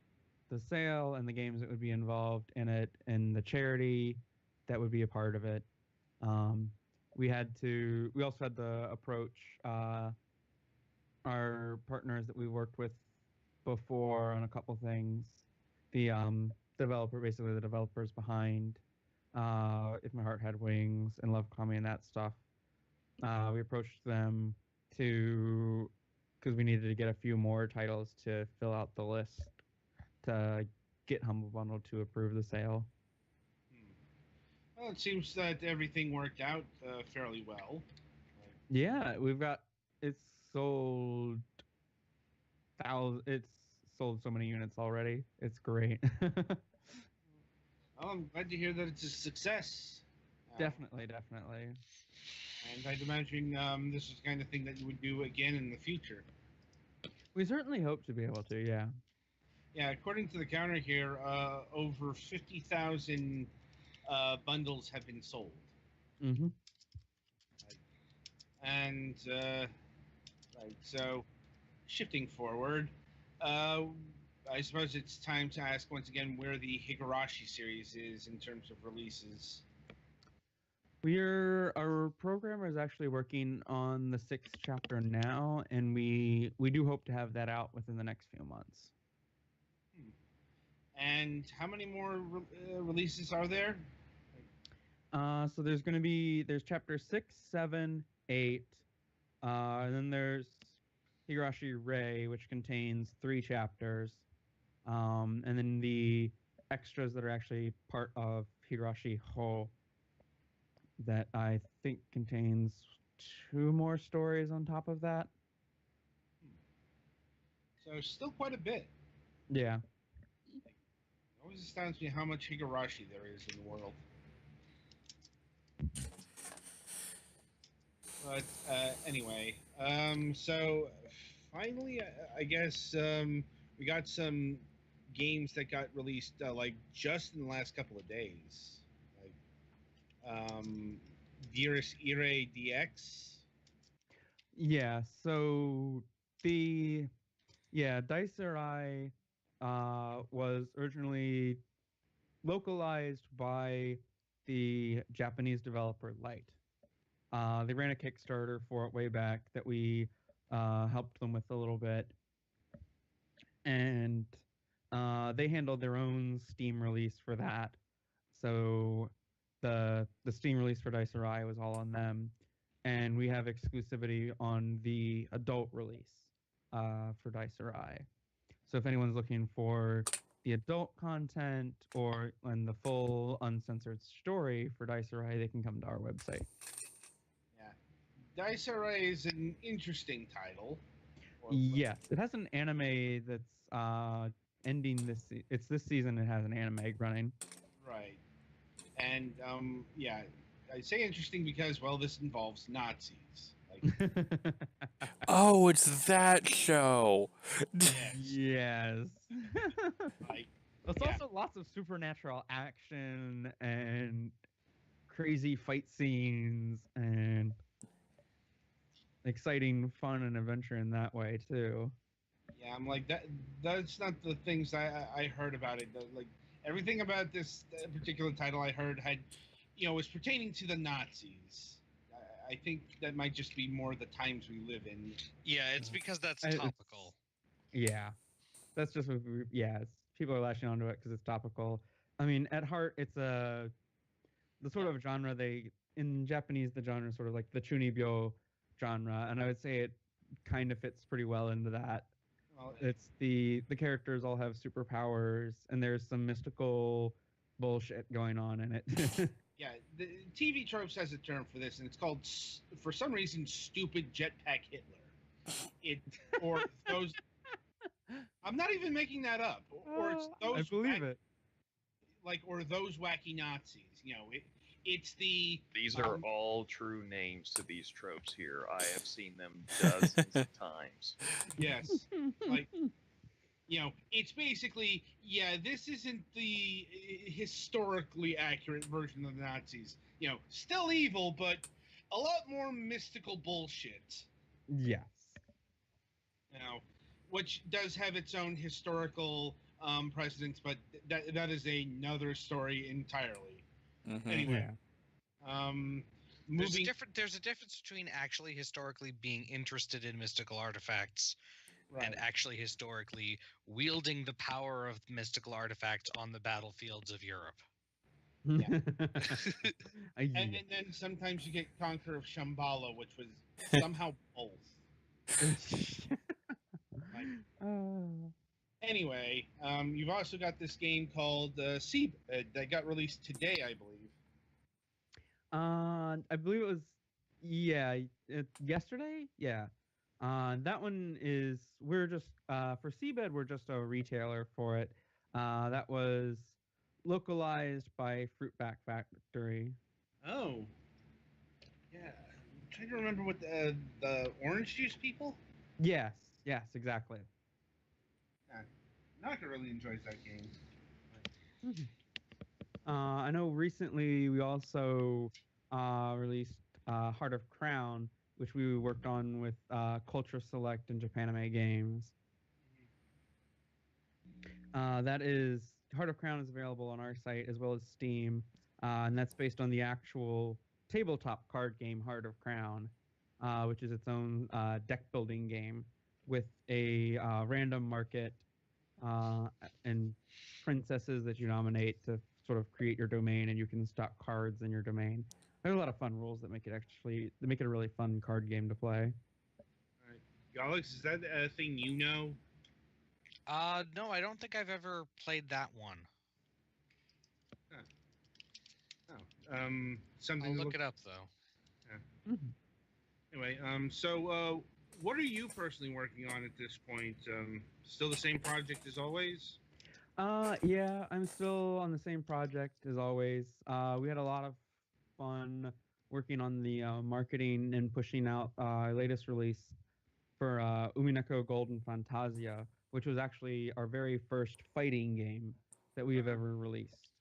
sale and the games that would be involved in it, and the charity that would be a part of it. We also had to approach our partners that we worked with before on a couple things. The basically the developers behind If My Heart Had Wings and Love Kami and that stuff. We approached them because we needed to get a few more titles to fill out the list to get Humble Bundle to approve the sale. Well, it seems that everything worked out fairly well. Yeah, it's sold it's sold so many units already. It's great. Well, I'm glad to hear that it's a success. Definitely. And I'd imagine this is the kind of thing that you would do again in the future. We certainly hope to be able to, yeah. Yeah, according to the counter here, over 50,000 bundles have been sold. Mm-hmm. And, right, so shifting forward, I suppose it's time to ask once again where the Higurashi series is in terms of releases. Our programmer is actually working on the 6th chapter now, and we do hope to have that out within the next few months. And how many more releases are there? So there's chapter 6, 7, 8, and then there's Higurashi Rei, which contains 3 chapters, and then the extras that are actually part of Higurashi Ho that I think contains 2 more stories on top of that. So still quite a bit. Yeah. It always astounds me how much Higurashi there is in the world. But anyway, so finally, I guess we got some games that got released like just in the last couple of days, like Virus Ire DX. Yeah, so Dicerai was originally localized by the Japanese developer Light. They ran a Kickstarter for it way back that we helped them with a little bit, and they handled their own Steam release for that. So the Steam release for Dicerai was all on them, and we have exclusivity on the adult release for Dicerai. So if anyone's looking for the adult content or and the full uncensored story for Dicerai, they can come to our website. Yeah, Dicerai is an interesting title. Yes, it has an anime that's ending it's this season. It has an anime running. Right. And yeah, I say interesting because well, this involves Nazis. Like, Oh, it's that show. Yes. like, There's yeah. also lots of supernatural action and crazy fight scenes and exciting fun and adventure in that way too. Yeah, I'm like that. That's not the things I heard about it. Like everything about this particular title I heard had, was pertaining to the Nazis. I think that might just be more the times we live in. Yeah, it's because that's It's- topical. Yeah, that's just what people are lashing onto it because it's topical. I mean, at heart, it's the sort of genre in Japanese, the genre is sort of like the chunibyo genre, and I would say it kind of fits pretty well into that. Well, It's the characters all have superpowers, and there's some mystical bullshit going on in it. yeah, the TV Tropes has a term for this, and it's called, for some reason, stupid jetpack Hitler. It or those. I'm not even making that up. Or it's those. I believe it. Like, or those wacky Nazis. It's the. These are all true names to these tropes here. I have seen them dozens of times. Yes. Like, it's basically, this isn't the historically accurate version of the Nazis. Still evil, but a lot more mystical bullshit. Yes. Which does have its own historical precedence, but that is another story entirely. Mm-hmm. Anyway, moving. There's a difference between actually historically being interested in mystical artifacts Right. and actually historically wielding the power of mystical artifacts on the battlefields of Europe. Yeah. And then sometimes you get Conqueror of Shambhala, which was somehow both. Anyway, you've also got this game called Seabed that got released today, I believe. I believe it was yesterday. Yeah. That one is we're just for Seabed we're just a retailer for it. That was localized by Fruitback Factory. Oh. Yeah. I'm trying to remember what the orange juice people? Yes, exactly. Naka really enjoys that game. I know recently we also released Heart of Crown, which we worked on with Culture Select and Japanime Games. That is Heart of Crown is available on our site as well as Steam, and that's based on the actual tabletop card game Heart of Crown, which is its own deck building game with a random market and princesses that you nominate to sort of create your domain, and you can stock cards in your domain. There's a lot of fun rules that make it a really fun card game to play. Alex, is that a thing you know? No, I don't think I've ever played that one. Something I'll to look it up though. Mhm. Anyway, so what are you personally working on at this point? Still the same project as always? Yeah, I'm still on the same project as always. We had a lot of fun working on the marketing and pushing out our latest release for Umineko Golden Fantasia, which was actually our very first fighting game that we have ever released.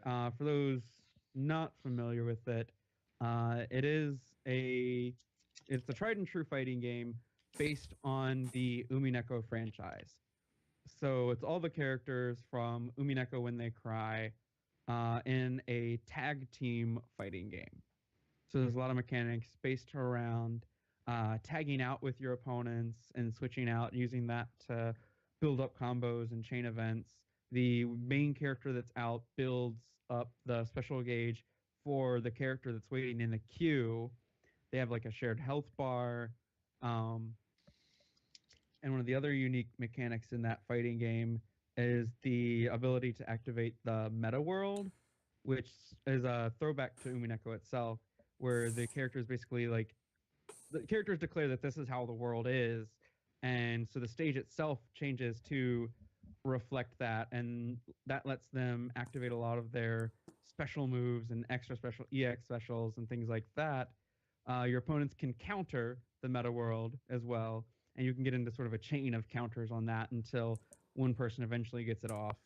For those not familiar with it, it is it's a tried and true fighting game based on the Umineko franchise. So it's all the characters from Umineko When They Cry in a tag team fighting game. So there's a lot of mechanics based around tagging out with your opponents and switching out, using that to build up combos and chain events. The main character that's out builds up the special gauge for the character that's waiting in the queue. They have like a shared health bar. And one of the other unique mechanics in that fighting game is the ability to activate the meta world, which is a throwback to Umineko itself, where the characters basically like the characters declare that this is how the world is, and so the stage itself changes to reflect that, and that lets them activate a lot of their special moves and extra special EX specials and things like that. Your opponents can counter the meta world as well, and you can get into sort of a chain of counters on that until one person eventually gets it off.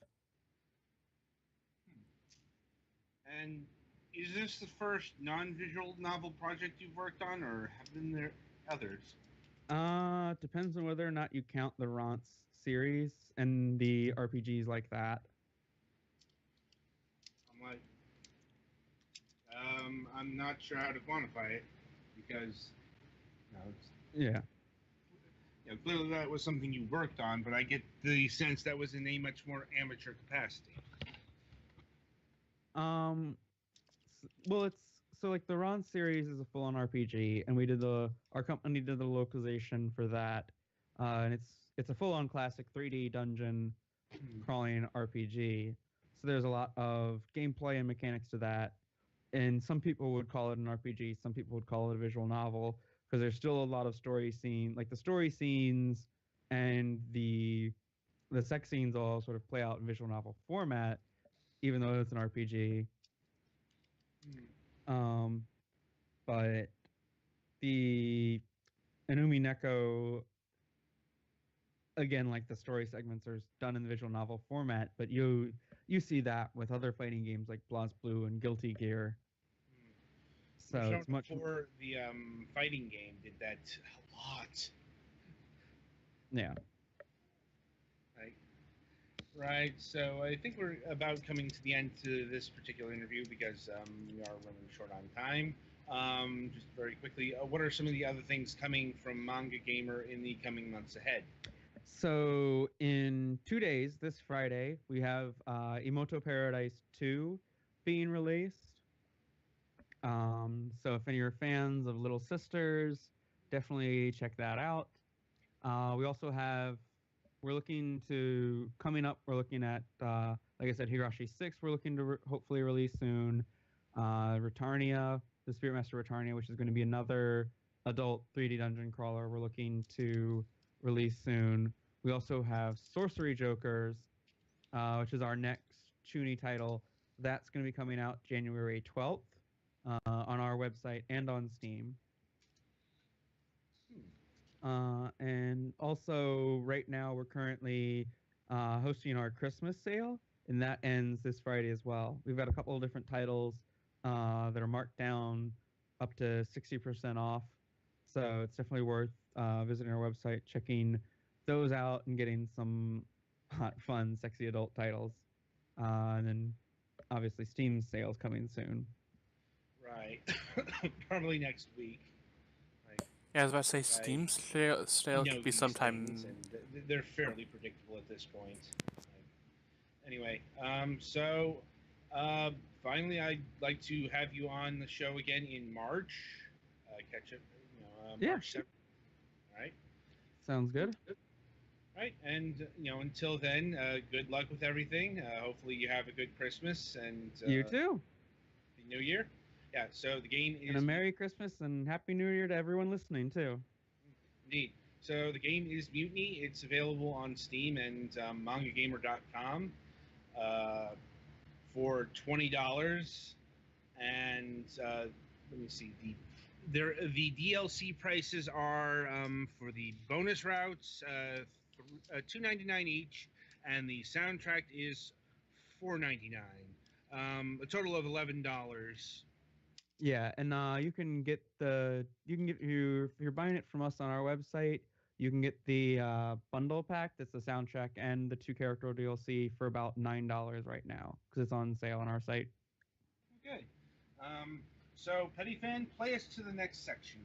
And is this the first non-visual novel project you've worked on, or have been there others? Depends on whether or not you count the Rance series and the RPGs like that. I'm like, I'm not sure how to quantify it because, Yeah. clearly that was something you worked on, but I get the sense that was in a much more amateur capacity. Well, it's so like the Ron series is a full-on RPG, and our company did the localization for that, and it's a full-on classic 3D dungeon crawling RPG. So there's a lot of gameplay and mechanics to that, and some people would call it an RPG, some people would call it a visual novel because there's still a lot of like the story scenes and the sex scenes all sort of play out in visual novel format, even though it's an RPG. But the Inumi Neko, again, like the story segments are done in the visual novel format, but you see that with other fighting games like BlazBlue and Guilty Gear. So it's much before the fighting game did that a lot. Yeah. Right, so I think we're about coming to the end to this particular interview because we are running short on time. Just very quickly, what are some of the other things coming from MangaGamer in the coming months ahead? So in 2 days, this Friday, we have Imoto Paradise 2 being released. So if any of your fans of Little Sisters, definitely check that out. We also have we're looking at, like I said, Hirashi 6, we're looking to hopefully release soon. Retarnia, the Spirit Master Retarnia, which is going to be another adult 3D dungeon crawler, we're looking to release soon. We also have Sorcery Jokers, which is our next Chuni title. That's going to be coming out January 12th on our website and on Steam. And also, right now, we're currently hosting our Christmas sale, and that ends this Friday as well. We've got a couple of different titles that are marked down up to 60% off. So it's definitely worth visiting our website, checking those out, and getting some hot, fun, sexy adult titles. And then obviously Steam sales coming soon. Right. Probably next week. Like, Yeah, I was about to say I Steam sale know could be these sometime. things, and they're fairly predictable at this point. Like, anyway, so finally, I'd like to have you on the show again in March. Catch up, Yeah. March 7th. All right. Sounds good. Right, and until then, good luck with everything. Hopefully, you have a good Christmas and You too. the New Year. Yeah, so the game is And a Merry Christmas and Happy New Year to everyone listening too. indeed. So the game is Mutiny. It's available on Steam and MangaGamer.com for $20. And let me see the DLC prices are for the bonus routes $2.99 each, and the soundtrack is $4.99. A total of $11. Yeah, and you can get if you're buying it from us on our website, you can get the bundle pack. That's the soundtrack and the 2 character DLC for about $9 right now because it's on sale on our site. Okay. So Petty Fan, play us to the next section.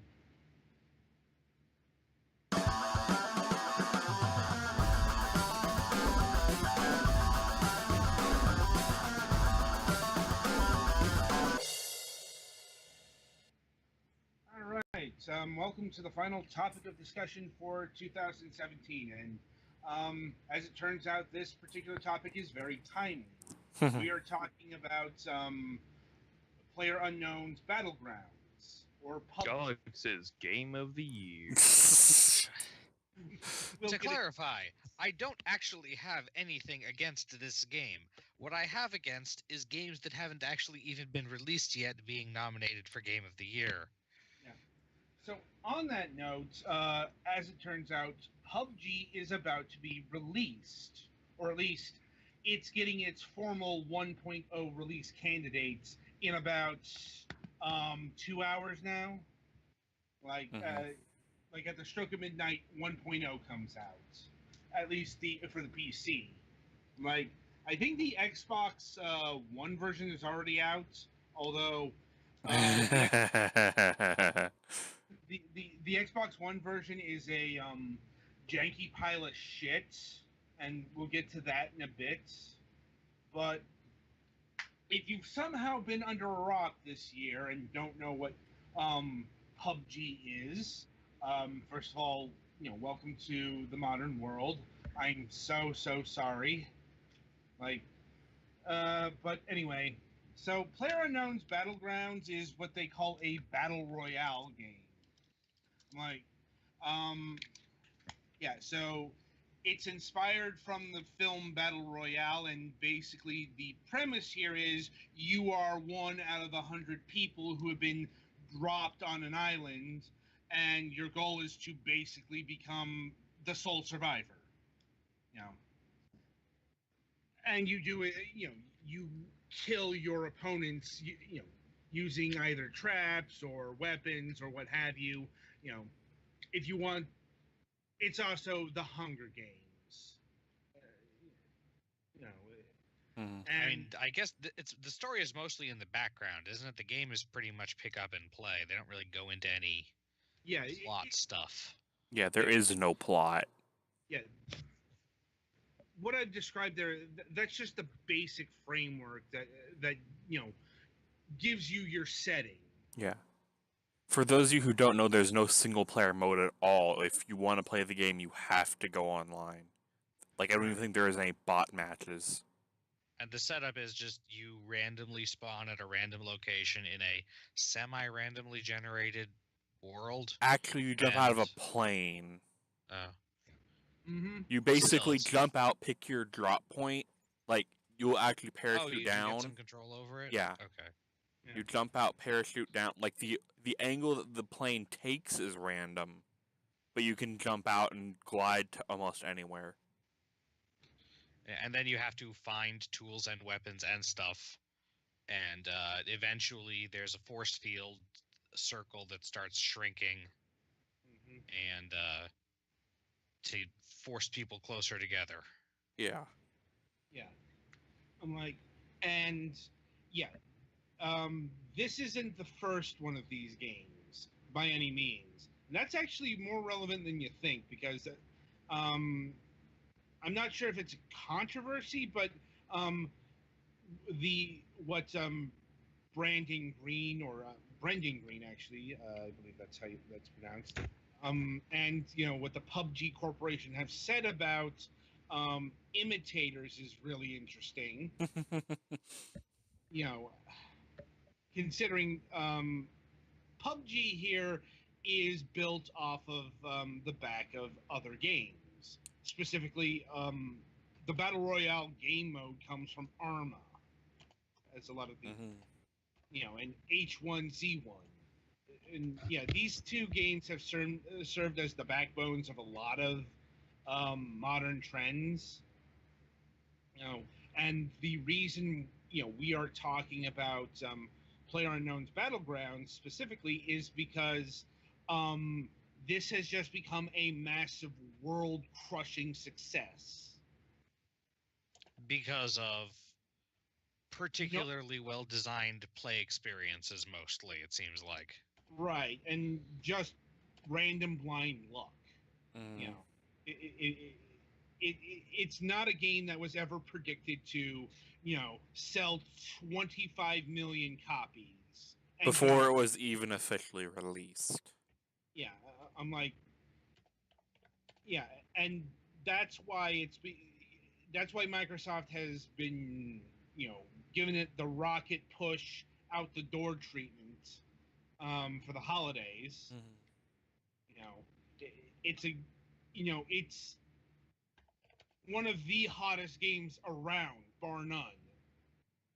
All right. Welcome to the final topic of discussion for 2017, and as it turns out, this particular topic is very timely. We are talking about PlayerUnknown's Battlegrounds, or PUBG. Galaxy's Game of the Year. We'll To get it- clarify, I don't actually have anything against this game. What I have against is games that haven't actually even been released yet being nominated for Game of the Year. So, on that note, as it turns out, PUBG is about to be released, or at least it's getting its formal 1.0 release candidates in about 2 hours now. Like, like at the stroke of midnight, 1.0 comes out. At least for the PC. Like, I think the Xbox One version is already out, although the Xbox One version is a janky pile of shit, and we'll get to that in a bit. But if you've somehow been under a rock this year and don't know what PUBG is, first of all, welcome to the modern world. I'm so sorry. Like, but anyway, so PlayerUnknown's Battlegrounds is what they call a battle royale game. Like, yeah, so it's inspired from the film Battle Royale, and basically the premise here is you are one out of 100 people who have been dropped on an island, and your goal is to basically become the sole survivor. And you do it, you kill your opponents, using either traps or weapons or what have you. If you want, it's also the Hunger Games. And I mean, I guess it's the story is mostly in the background, isn't it? The game is pretty much pick up and play. They don't really go into any yeah, plot stuff. Yeah, there is no plot. yeah. What I've described there, that's just the basic framework that gives you your setting. Yeah. For those of you who don't know, there's no single player mode at all. If you want to play the game, you have to go online. Like, I don't even think there is any bot matches. And the setup is just you randomly spawn at a random location in a semi-randomly generated world. Actually, you jump out of a And- plane. Mm-hmm. You basically it's- jump out, pick your drop point. Like, you'll actually parachute you down. get some control over it? Yeah. Okay. Yeah. You jump out, parachute down. Like, the angle that the plane takes is random. But you can jump out and glide to almost anywhere. And then you have to find tools and weapons and stuff. And eventually there's a force field circle that starts shrinking Mm-hmm. and to force people closer together. Yeah. Yeah. I'm like, and yeah, this isn't the first one of these games by any means. And that's actually more relevant than you think because um, I'm not sure if it's a controversy, but um, the what Branding Green or Brendan Green actually, I believe that's that's pronounced. And what the PUBG Corporation have said about imitators is really interesting. You know, considering PUBG here is built off of the back of other games. Specifically, the Battle Royale game mode comes from Arma, as a lot of the, Mhm. and H1Z1. And yeah, these two games have served as the backbones of a lot of modern trends. You know, and the reason we are talking about PlayerUnknown's Battlegrounds specifically is because um, this has just become a massive world-crushing success. because of No, particularly well designed play experiences mostly, it seems like. right, and just random blind luck. You Mhm. know, it's not a game that was ever predicted to sell 25 million copies and Before it was even officially released. yeah, I'm like, yeah, and that's why that's why Microsoft has been giving it the rocket push out the door treatment for the holidays. Mhm. You know, it's a it's one of the hottest games around, bar none.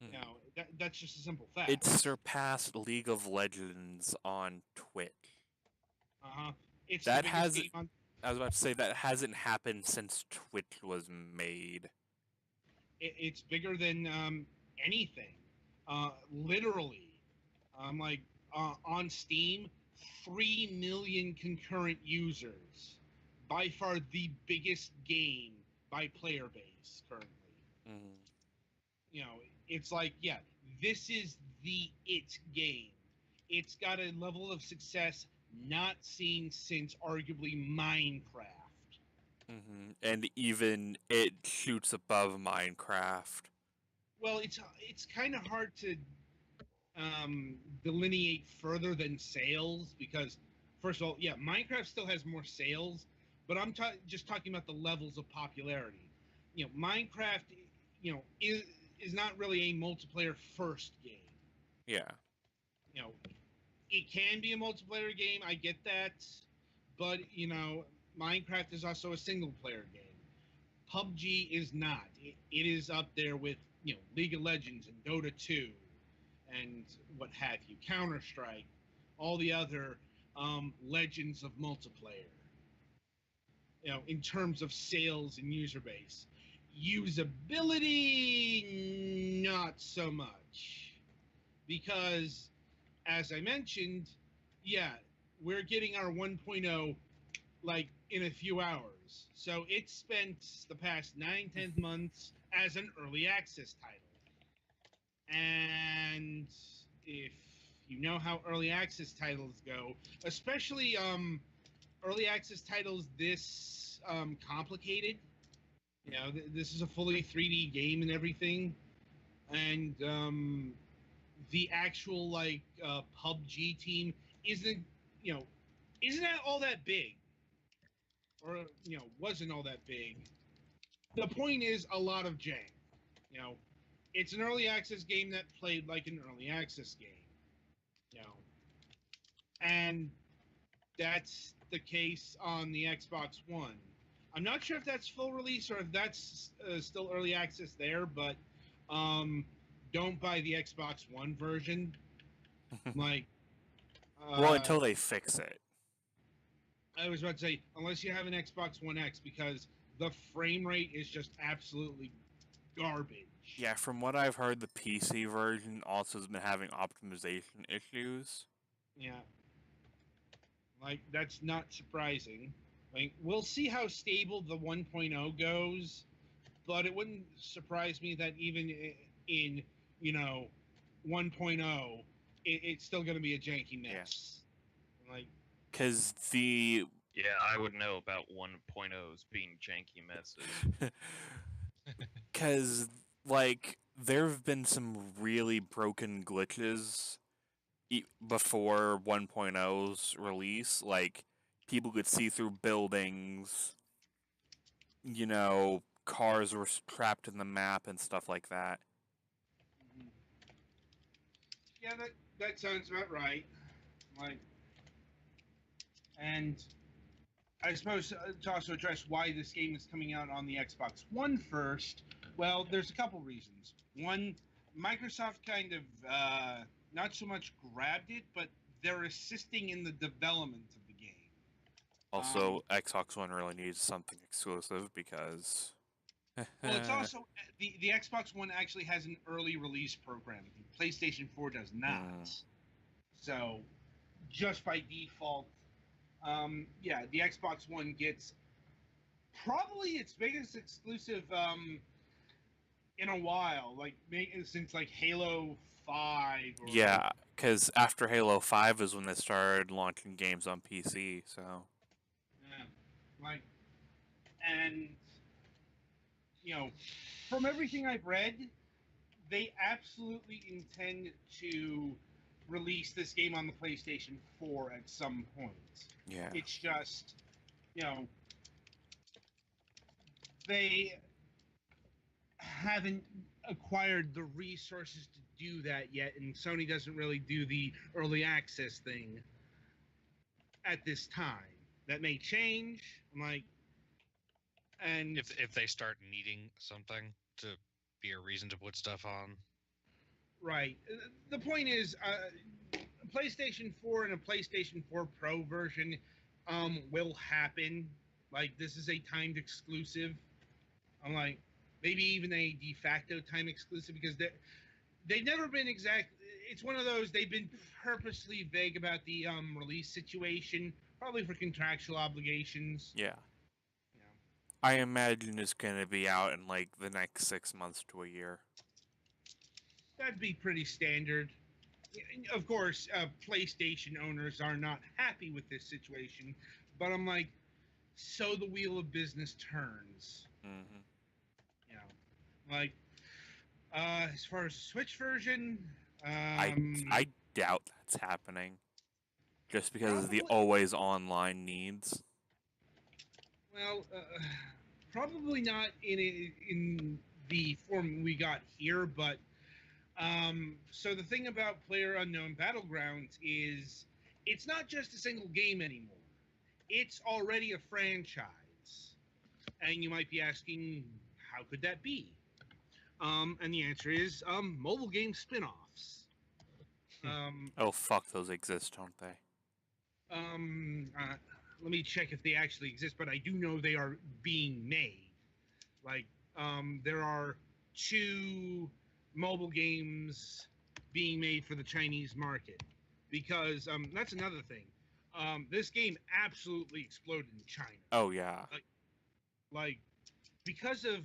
Mhm. That's just a simple fact. It surpassed League of Legends on Twitch. Uh-huh. It's the That biggest has game on. I was about to say that hasn't happened since Twitch was made. It's bigger than anything. Literally, like on Steam, 3 million concurrent users. By far the biggest game by player base currently. Mhm. You know, it's like, yeah, this is the it game. It's got a level of success not seen since arguably Minecraft. And even it shoots above Minecraft. Well, it's kind of hard to delineate further than sales because, first of all, yeah, Minecraft still has more sales, but I'm just talking about the levels of popularity. Minecraft, is not really a multiplayer first game. Yeah. You know, it can be a multiplayer game. I get that, but Minecraft is also a single player game. PUBG is not. It is up there with League of Legends and Dota 2 and what have you, Counter Strike, all the other legends of multiplayer. In terms of sales and user base, usability not so much because, as I mentioned, yeah, we're getting our 1.0 like in a few hours. So it spent the past 9-10 months as an early access title. And if you know how early access titles go, especially early access titles this complicated, this is a fully 3D game and everything, and the actual PUBG team isn't you know isn't that all that big, or wasn't all that big. The point is a lot of jank. You know, it's an early access game that played like an early access game. You know, and that's the case on the Xbox One. I'm not sure if that's full release or if that's still early access there, but um, don't buy the Xbox One version. Like, Well, uh, until they fix it. I was about to say, unless you have an Xbox One X, because the frame rate is just absolutely garbage. Yeah, from what I've heard, the PC version also has been having optimization issues. Yeah, like that's not surprising. Like, we'll see how stable the 1.0 goes, but it wouldn't surprise me that even in 1.0, it's still going to be a janky mess. Like, because the Yeah, I would know about 1.0s being janky messes. because like there have been some really broken glitches before 1.0's release. Like people could see through buildings, cars were trapped in the map and stuff like that. yeah, that sounds about right. Like, and I suppose to also address why this game is coming out on the Xbox One first, well, there's a couple reasons. One, Microsoft kind of not so much grabbed it, but they're assisting in the development of the game. Also, Xbox One really needs something exclusive because Well, it's also the Xbox One actually has an early release program. The PlayStation 4 does not. So, just by default, the Xbox One gets probably its biggest exclusive in a while, like since like Halo 5. Or, yeah, because after Halo 5 is when they started launching games on PC. So and from everything I've read, they absolutely intend to release this game on the PlayStation 4 at some point. yeah, It's just, they haven't acquired the resources to do that yet, and Sony doesn't really do the early access thing at this time. That may change. And if they start needing something to be a reason to put stuff on. Right. The point is, PlayStation 4 and a PlayStation 4 Pro version will happen. Like, this is a timed exclusive. I'm like, maybe even a de facto time exclusive, because they've never been exact. It's one of those, they've been purposely vague about the release situation, probably for contractual obligations. yeah. I imagine it's going to be out in like the next 6 months to a year. That'd be pretty standard. Of course, PlayStation owners are not happy with this situation, but I'm like, so the wheel of business turns. Mm-hmm. As far as Switch version, I doubt that's happening, just because of the Probably- always online needs. well, probably not in the form we got here, but so the thing about PlayerUnknown Battlegrounds is it's not just a single game anymore. It's already a franchise. And you might be asking, how could that be? And the answer is mobile game spin-offs. Oh fuck, those exist, don't they? Let me check if they actually exist, but I do know they are being made. Like, there are 2 mobile games being made for the Chinese market, because that's another thing. This game absolutely exploded in China. Oh yeah. Like, because of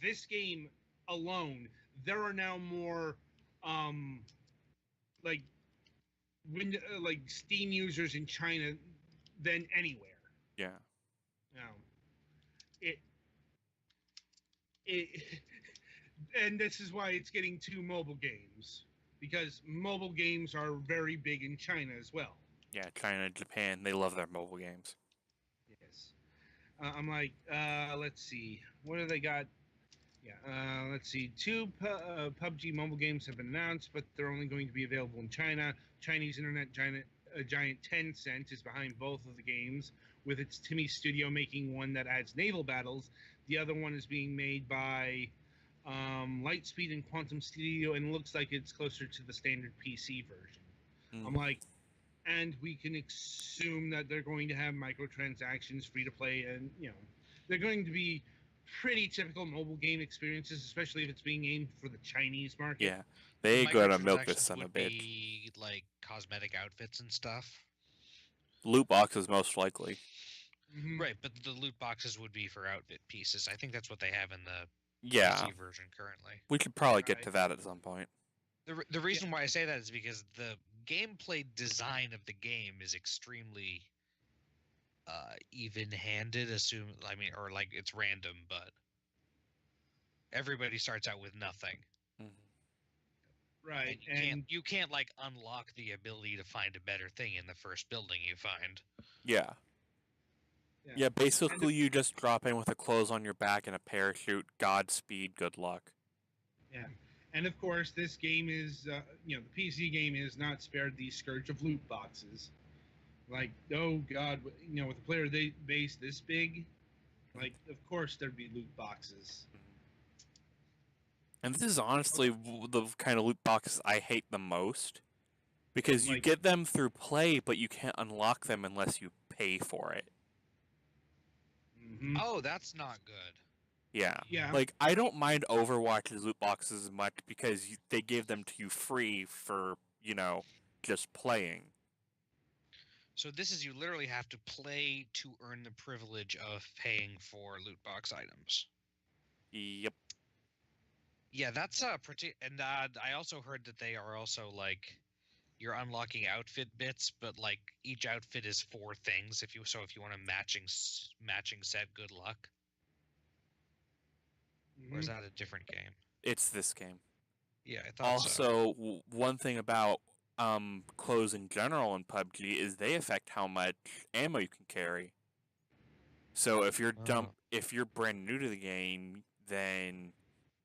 this game alone, there are now more like like Steam users in China than anywhere. Yeah. It and this is why it's getting 2 mobile games, because mobile games are very big in China as well. Yeah, China, Japan, they love their mobile games. Yes. I'm like, let's see, what do they got? Yeah, let's see. 2 PUBG mobile games have been announced, but they're only going to be available in China. Chinese internet giant Tencent is behind both of the games, with its Timmy Studio making one that adds naval battles. The other one is being made by Lightspeed and Quantum Studio, and looks like it's closer to the standard PC version. I'm like, and we can assume that they're going to have microtransactions, free to play, and they're going to be pretty typical mobile game experiences, especially if it's being aimed for the Chinese market. Yeah, they The gonna milk this microtransactions son of a would bitch. be like cosmetic outfits and stuff. Loot boxes most likely. Mhm. Right, but the loot boxes would be for outfit pieces. I think that's what they have in the Yeah, PC version currently. we could probably get Right. to that at some point. The reason why I say that is because the gameplay design of the game is extremely even-handed. Or like it's random, but everybody starts out with nothing. Mhm. Right. And you can't like unlock the ability to find a better thing in the first building you find. Yeah. Yeah, basically you just drop in with the clothes on your back and a parachute. Godspeed, good luck. Yeah. And of course, this game is, the PC game is not spared the scourge of loot boxes. Like, oh god, with a player base this big, like, of course there'd be loot boxes. And this is honestly the kind of loot boxes I hate the most. Because you Like- get them through play, but you can't unlock them unless you pay for it. Mm-hmm. Oh, that's not good. Yeah. Yeah. Like, I don't mind Overwatch's loot boxes as much because they give them to you free for, just playing. So this is you literally have to play to earn the privilege of paying for loot box items. Yep. Yeah, that's pretty. And I also heard that they are also like you're unlocking outfit bits, but like each outfit is 4 things. If you want a matching set, good luck. Or is Mhm. that a different game? It's this game. Yeah, I thought so. Also, one thing about clothes in general in PUBG is they affect how much ammo you can carry. So if you're if you're brand new to the game, then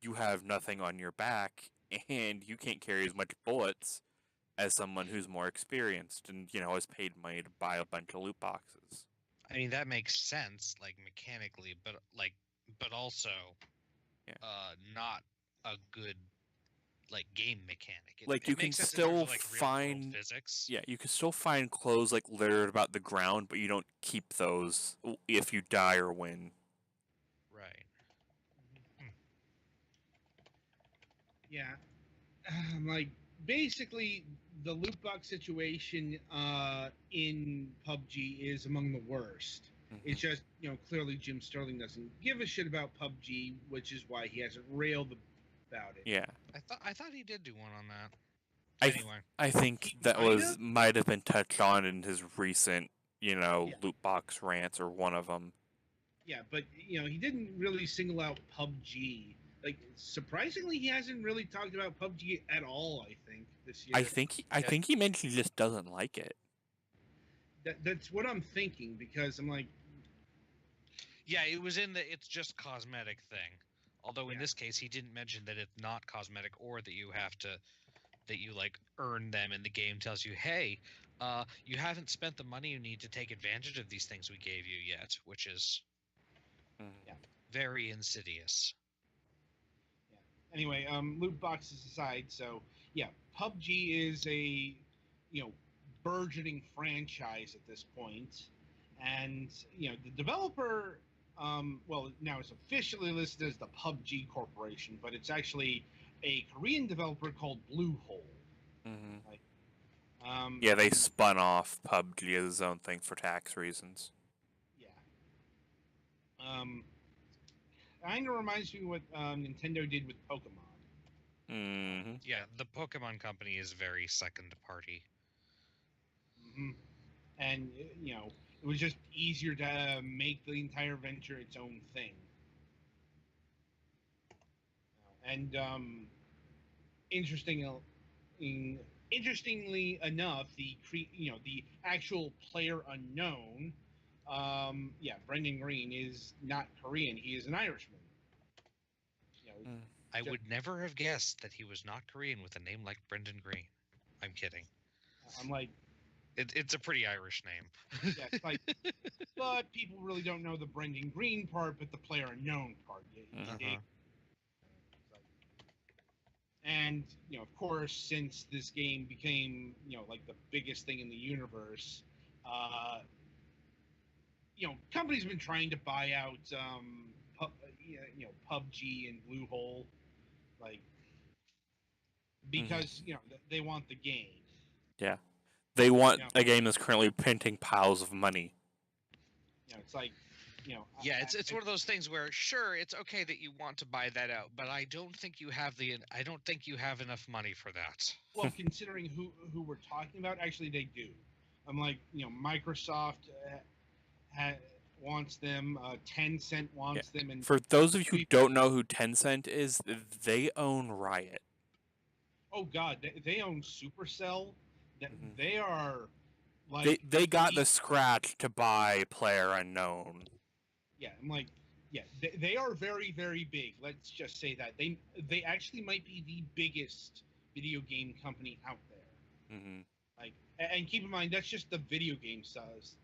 you have nothing on your back and you can't carry as much bullets as someone who's more experienced and has paid money to buy a bunch of loot boxes. I mean that makes sense, like mechanically, but also, Yeah. not a good like game mechanic. Like, you can makes sense in terms still of, like, real-world find- physics. Yeah, you can still find clothes like littered about the ground, but you don't keep those if you die or win. Right. Yeah. Like, basically, the loot box situation in PUBG is among the worst. It's just, clearly Jim Sterling doesn't give a shit about PUBG, which is why he hasn't railed about it. Yeah. I thought he did do one on that. I Anyway, I think that Kinda? might have been touched on in his recent, loot box rants or one of them. Yeah, but he didn't really single out PUBG. Like, surprisingly, he hasn't really talked about PUBG at all. I think this year. I think he mentioned he just doesn't like it. That's what I'm thinking, because I'm like, yeah, it was in the it's just cosmetic thing. Although in Yeah. this case, he didn't mention that it's not cosmetic or that you have to like earn them, and the game tells you, hey, you haven't spent the money you need to take advantage of these things we gave you yet, which is Yeah. very insidious. anyway, loot boxes aside, so yeah, PUBG is a burgeoning franchise at this point, and the developer, well, now it's officially listed as the PUBG Corporation, but it's actually a Korean developer called Bluehole. Yeah, they spun off PUBG as its own thing for tax reasons. Yeah. Kind of reminds me what Nintendo did with Pokemon. Mm-hmm. Yeah, the Pokemon company is very second party. Hmm. And it was just easier to make the entire venture its own thing. And interestingly enough, the actual player unknown, Brendan Green is not Korean. He is an Irishman. I would never have guessed that he was not Korean with a name like Brendan Green. I'm kidding. I'm like, It's a pretty Irish name. yeah, it's like, but people really don't know the Brendan Green part, but the player unknown part. And of course, since this game became like the biggest thing in the universe, companies have been trying to buy out PUBG and Bluehole, like, because they want the game. Yeah. They want a game that's currently printing piles of money. It's like, Yeah, it's one of those things where sure, it's okay that you want to buy that out, but I don't think you have enough money for that. Well, considering who we're talking about, actually they do. I'm like, Microsoft wants them, Tencent wants them, and For those of you who don't know who Tencent is, they own Riot. oh god, they own Supercell. Mhm. They are like They got the scratch to buy PlayerUnknown. yeah. I'm like yeah. They are very very big. Let's just say that they actually might be the biggest video game company out there. Mm-hmm. Like, and keep in mind that's just the video game size.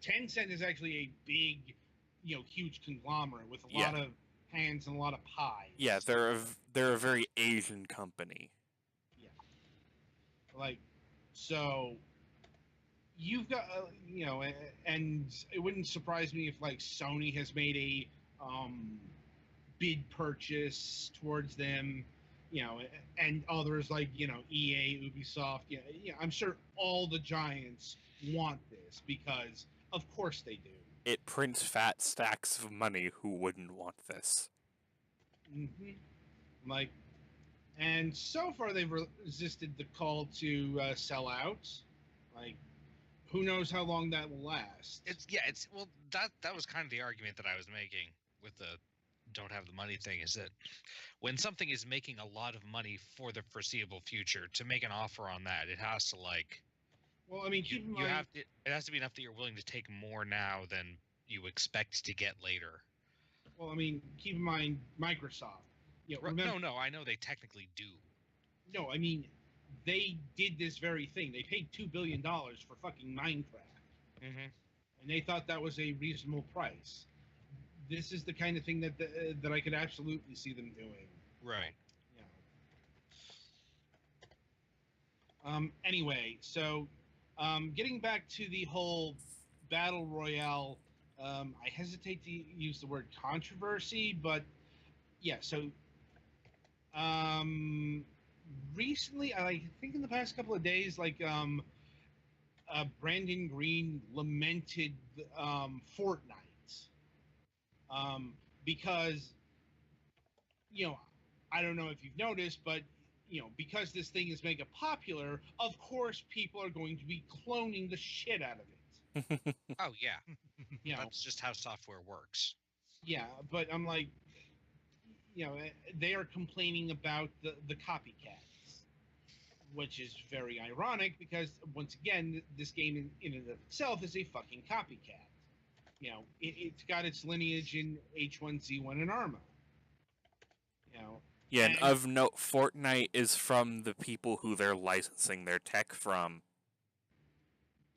Tencent is actually a big, huge conglomerate with a lot of hands and a lot of pies. Yeah, they're a very Asian company. Yeah. Like, so you've got, and it wouldn't surprise me if like Sony has made a bid purchase towards them, and others like EA, Ubisoft. I'm sure all the giants want this because of course they do. It prints fat stacks of money. Who wouldn't want this? Like, and so far they've resisted the call to sell out. Like, who knows how long that will last? Well, that was kind of the argument that I was making with the don't have the money thing, is that when something is making a lot of money for the foreseeable future, to make an offer on that, it has to well, I mean, keep in mind, it has to be enough that you're willing to take more now than you expect to get later. Well, I mean, keep in mind Microsoft. Remember, no, I know they technically do. No, I mean, they did this very thing. They paid $2 billion for fucking Minecraft. Mm-hmm. And they thought that was a reasonable price. This is the kind of thing that I could absolutely see them doing. Right. Anyway, so getting back to the whole battle royale, I hesitate to use the word controversy, but yeah. So recently, I think in the past couple of days, like Brandon Green lamented Fortnite. Because I don't know if you've noticed, but because this thing is mega popular, of course people are going to be cloning the shit out of it. Oh yeah, that's just how software works. Yeah, but I'm like, they are complaining about the copycats, which is very ironic because once again, this game in and of itself is a fucking copycat. It's got its lineage in H1Z1 and Arma. Yeah, and of note, Fortnite is from the people who they're licensing their tech from.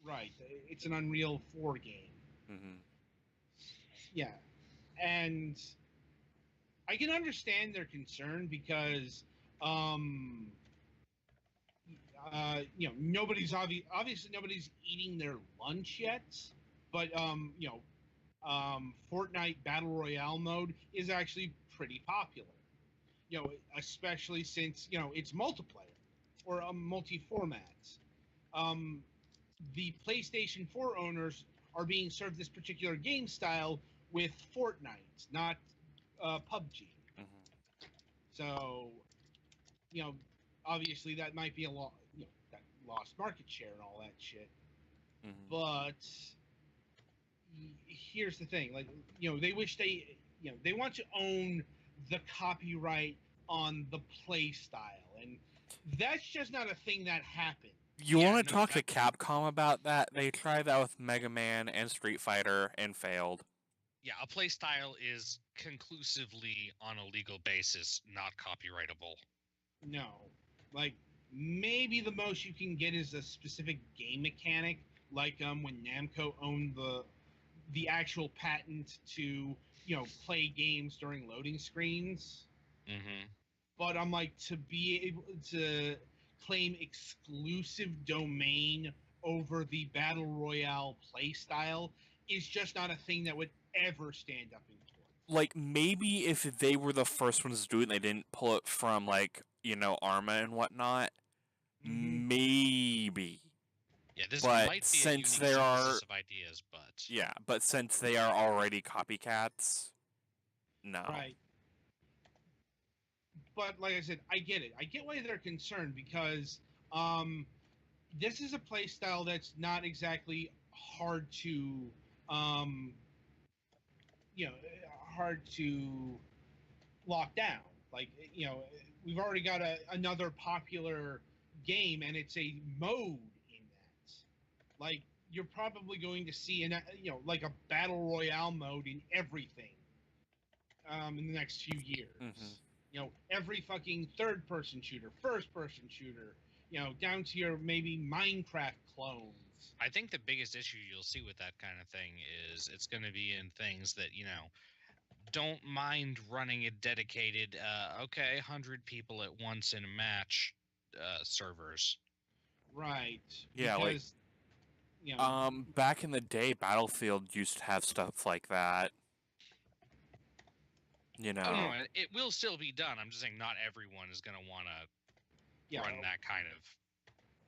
Right, it's an Unreal 4 game. Mm-hmm. Yeah, and I can understand their concern because, nobody's obviously nobody's eating their lunch yet, but Fortnite Battle Royale mode is actually pretty popular. Especially since it's multiplayer or multi-formats. The PlayStation 4 owners are being served this particular game style with Fortnite, not PUBG. Mm-hmm. So, obviously that might be a lot, that lost market share and all that shit. Mm-hmm. But here's the thing, like, they wish they want to own the copyright on the play style, and that's just not a thing that happens. You want to talk to Capcom about that? They tried that with Mega Man and Street Fighter and failed. Yeah, a play style is conclusively on a legal basis not copyrightable. No. Like, maybe the most you can get is a specific game mechanic, like when Namco owned the actual patent to, play games during loading screens. Mm-hmm. But I'm like, to be able to claim exclusive domain over the Battle Royale playstyle is just not a thing that would ever stand up in court. Like, maybe if they were the first ones to do it and they didn't pull it from, like, Arma and whatnot, maybe. Yeah, this But might be a since unique there are- synthesis of ideas, but Yeah, but since they are already copycats, no. Right. But like I said, I get it. I get why they're concerned because this is a play style that's not exactly hard to um, hard to lock down. Like we've already got another popular game, and it's a mode in that. Like you're probably going to see like a battle royale mode in everything in the next few years. Every fucking third person shooter, first person shooter, down to your maybe Minecraft clones. I think the biggest issue you'll see with that kind of thing is it's going to be in things that, don't mind running a dedicated, 100 people at once in a match servers. Right. Yeah, because, back in the day, Battlefield used to have stuff like that. Oh, no, it will still be done. I'm just saying not everyone is going to want to run that kind of...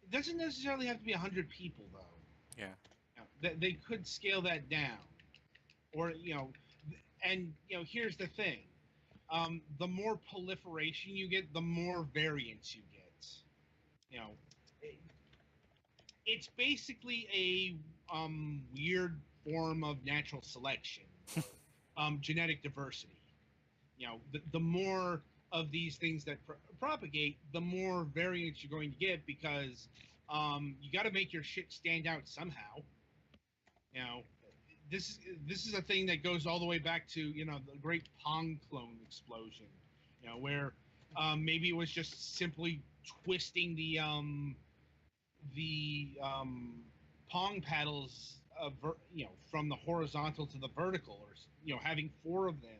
It doesn't necessarily have to be 100 people, though. Yeah. They could scale that down. Or, and, here's the thing. The more proliferation you get, the more variance you get. It's basically a weird form of natural selection, or, genetic diversity. The more of these things that propagate, the more variance you're going to get because you got to make your shit stand out somehow. This is a thing that goes all the way back to the great Pong clone explosion. Where maybe it was just simply twisting the Pong paddles from the horizontal to the vertical, or having 4 of them,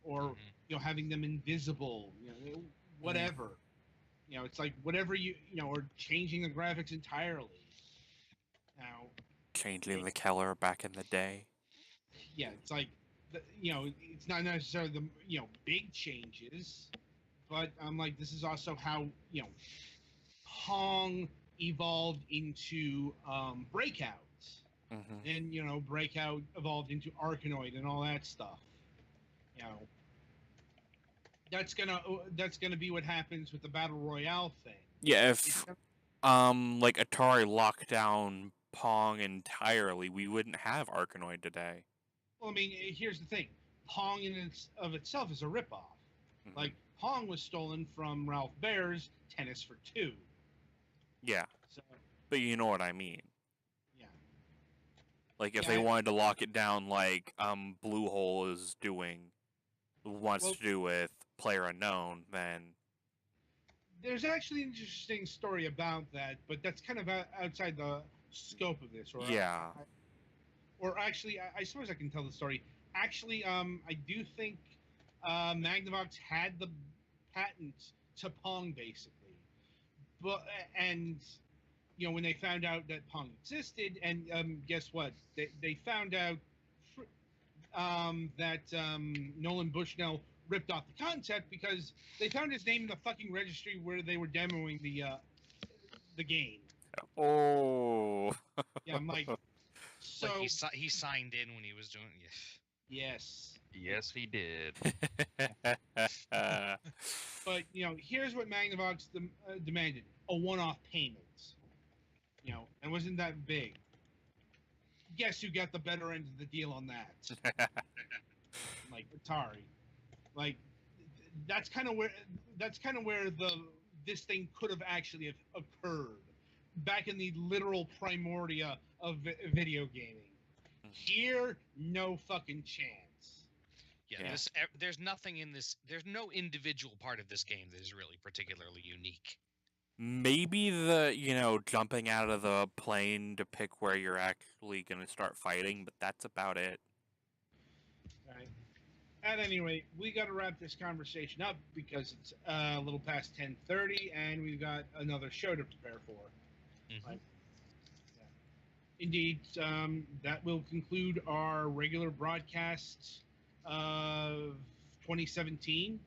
or having them invisible, whatever. It's like whatever or changing the graphics entirely. Now, changing the color back in the day. Yeah, it's like it's not necessarily the big changes, but like this is also how Pong evolved into Breakout, and Breakout evolved into Arkanoid and all that stuff. That's gonna be what happens with the battle royale thing. Yeah, if like Atari locked down Pong entirely, we wouldn't have Arkanoid today. Well, I mean, here's the thing: Pong in of itself is a ripoff. Like Pong was stolen from Ralph Baer's Tennis for Two. Yeah, so, but you know what I mean. Yeah. Like if they wanted to lock it down, like Bluehole is wants to do with PlayerUnknown, then there's actually an interesting story about that, but that's kind of outside the scope of this. Or or actually, I suppose I can tell the story. Actually, I do think Magnavox had the patent to Pong, basically. But when they found out that Pong existed, and guess what? They found out that Nolan Bushnell ripped off the concept because they found his name in the fucking registry where they were demoing the game. Oh. Yeah, I'm like, so like he signed in when he was doing it. Yes. Yes, he did. But here's what Magnavox demanded: a one-off payment. And wasn't that big? Guess who got the better end of the deal on that? Like Atari. Like that's kind of where this thing could have actually have occurred back in the literal primordia of video gaming. Here, no fucking chance. Yeah. There's nothing in this. There's no individual part of this game that is really particularly unique. Maybe the jumping out of the plane to pick where you're actually gonna start fighting, but that's about it. Right. At any rate, we got to wrap this conversation up because it's a little past 10:30, and we've got another show to prepare for. Right. Yeah. Indeed, that will conclude our regular broadcast of 2017.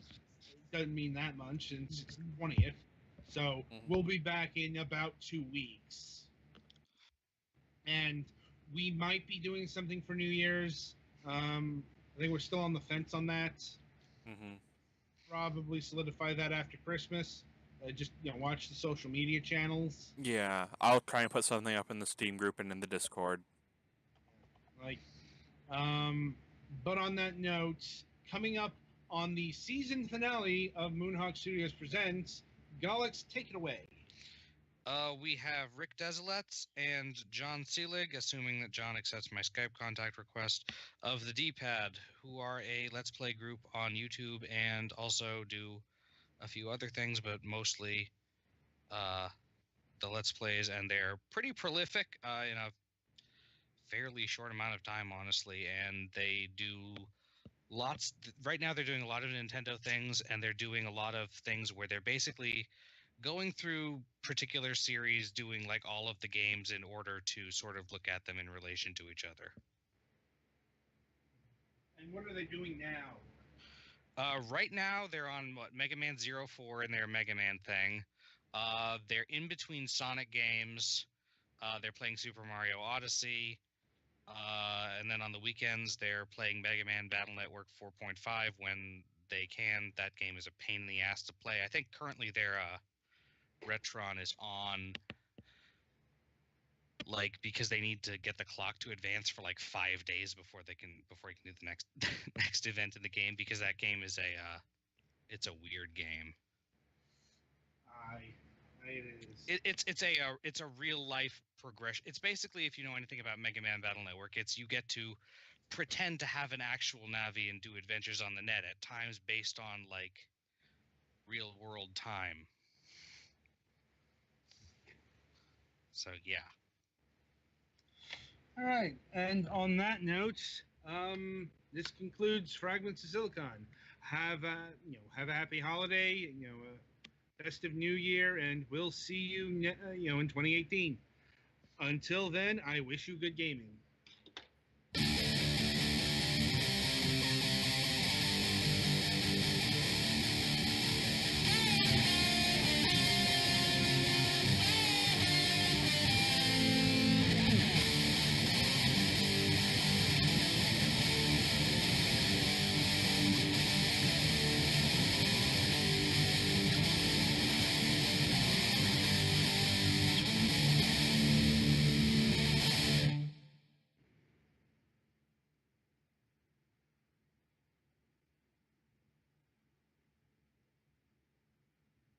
Doesn't mean that much since it's the 20th. So we'll be back in about 2 weeks. and we might be doing something for New Year's. I think we're still on the fence on that. Hmm. Probably solidify that after Christmas. Just watch the social media channels. Yeah, I'll try and put something up in the Steam group and in the Discord. Like, um, but on that note, coming up on the season finale of Moonhawk Studios Presents, Galax, take it away. We have Rick Desilets and John Seelig, assuming that John accepts my Skype contact request, of the D-Pad, who are a Let's Play group on YouTube and also do a few other things, but mostly the Let's Plays, and they're pretty prolific in a fairly short amount of time, honestly, and they do lots. Right now, they're doing a lot of Nintendo things, and they're doing a lot of things where they're basically going through particular series, doing like all of the games in order to sort of look at them in relation to each other. And what are they doing now? Right now, they're on Mega Man 04 in their Mega Man thing. They're in between Sonic games. They're playing Super Mario Odyssey. And then on the weekends, they're playing Mega Man Battle Network 4.5 when they can. That game is a pain in the ass to play. I think currently their Retron is on, like, because they need to get the clock to advance for like 5 days before you can do the next next event in the game, because that game is it's a weird game. It's a real life progression. It's basically, if you know anything about Mega Man Battle Network, it's you get to pretend to have an actual Navi and do adventures on the net at times based on like real world time. So yeah. All right, and on that note, this concludes Fragments of Silicon. Have a happy holiday, a festive New Year, and we'll see you, in 2018. Until then, I wish you good gaming.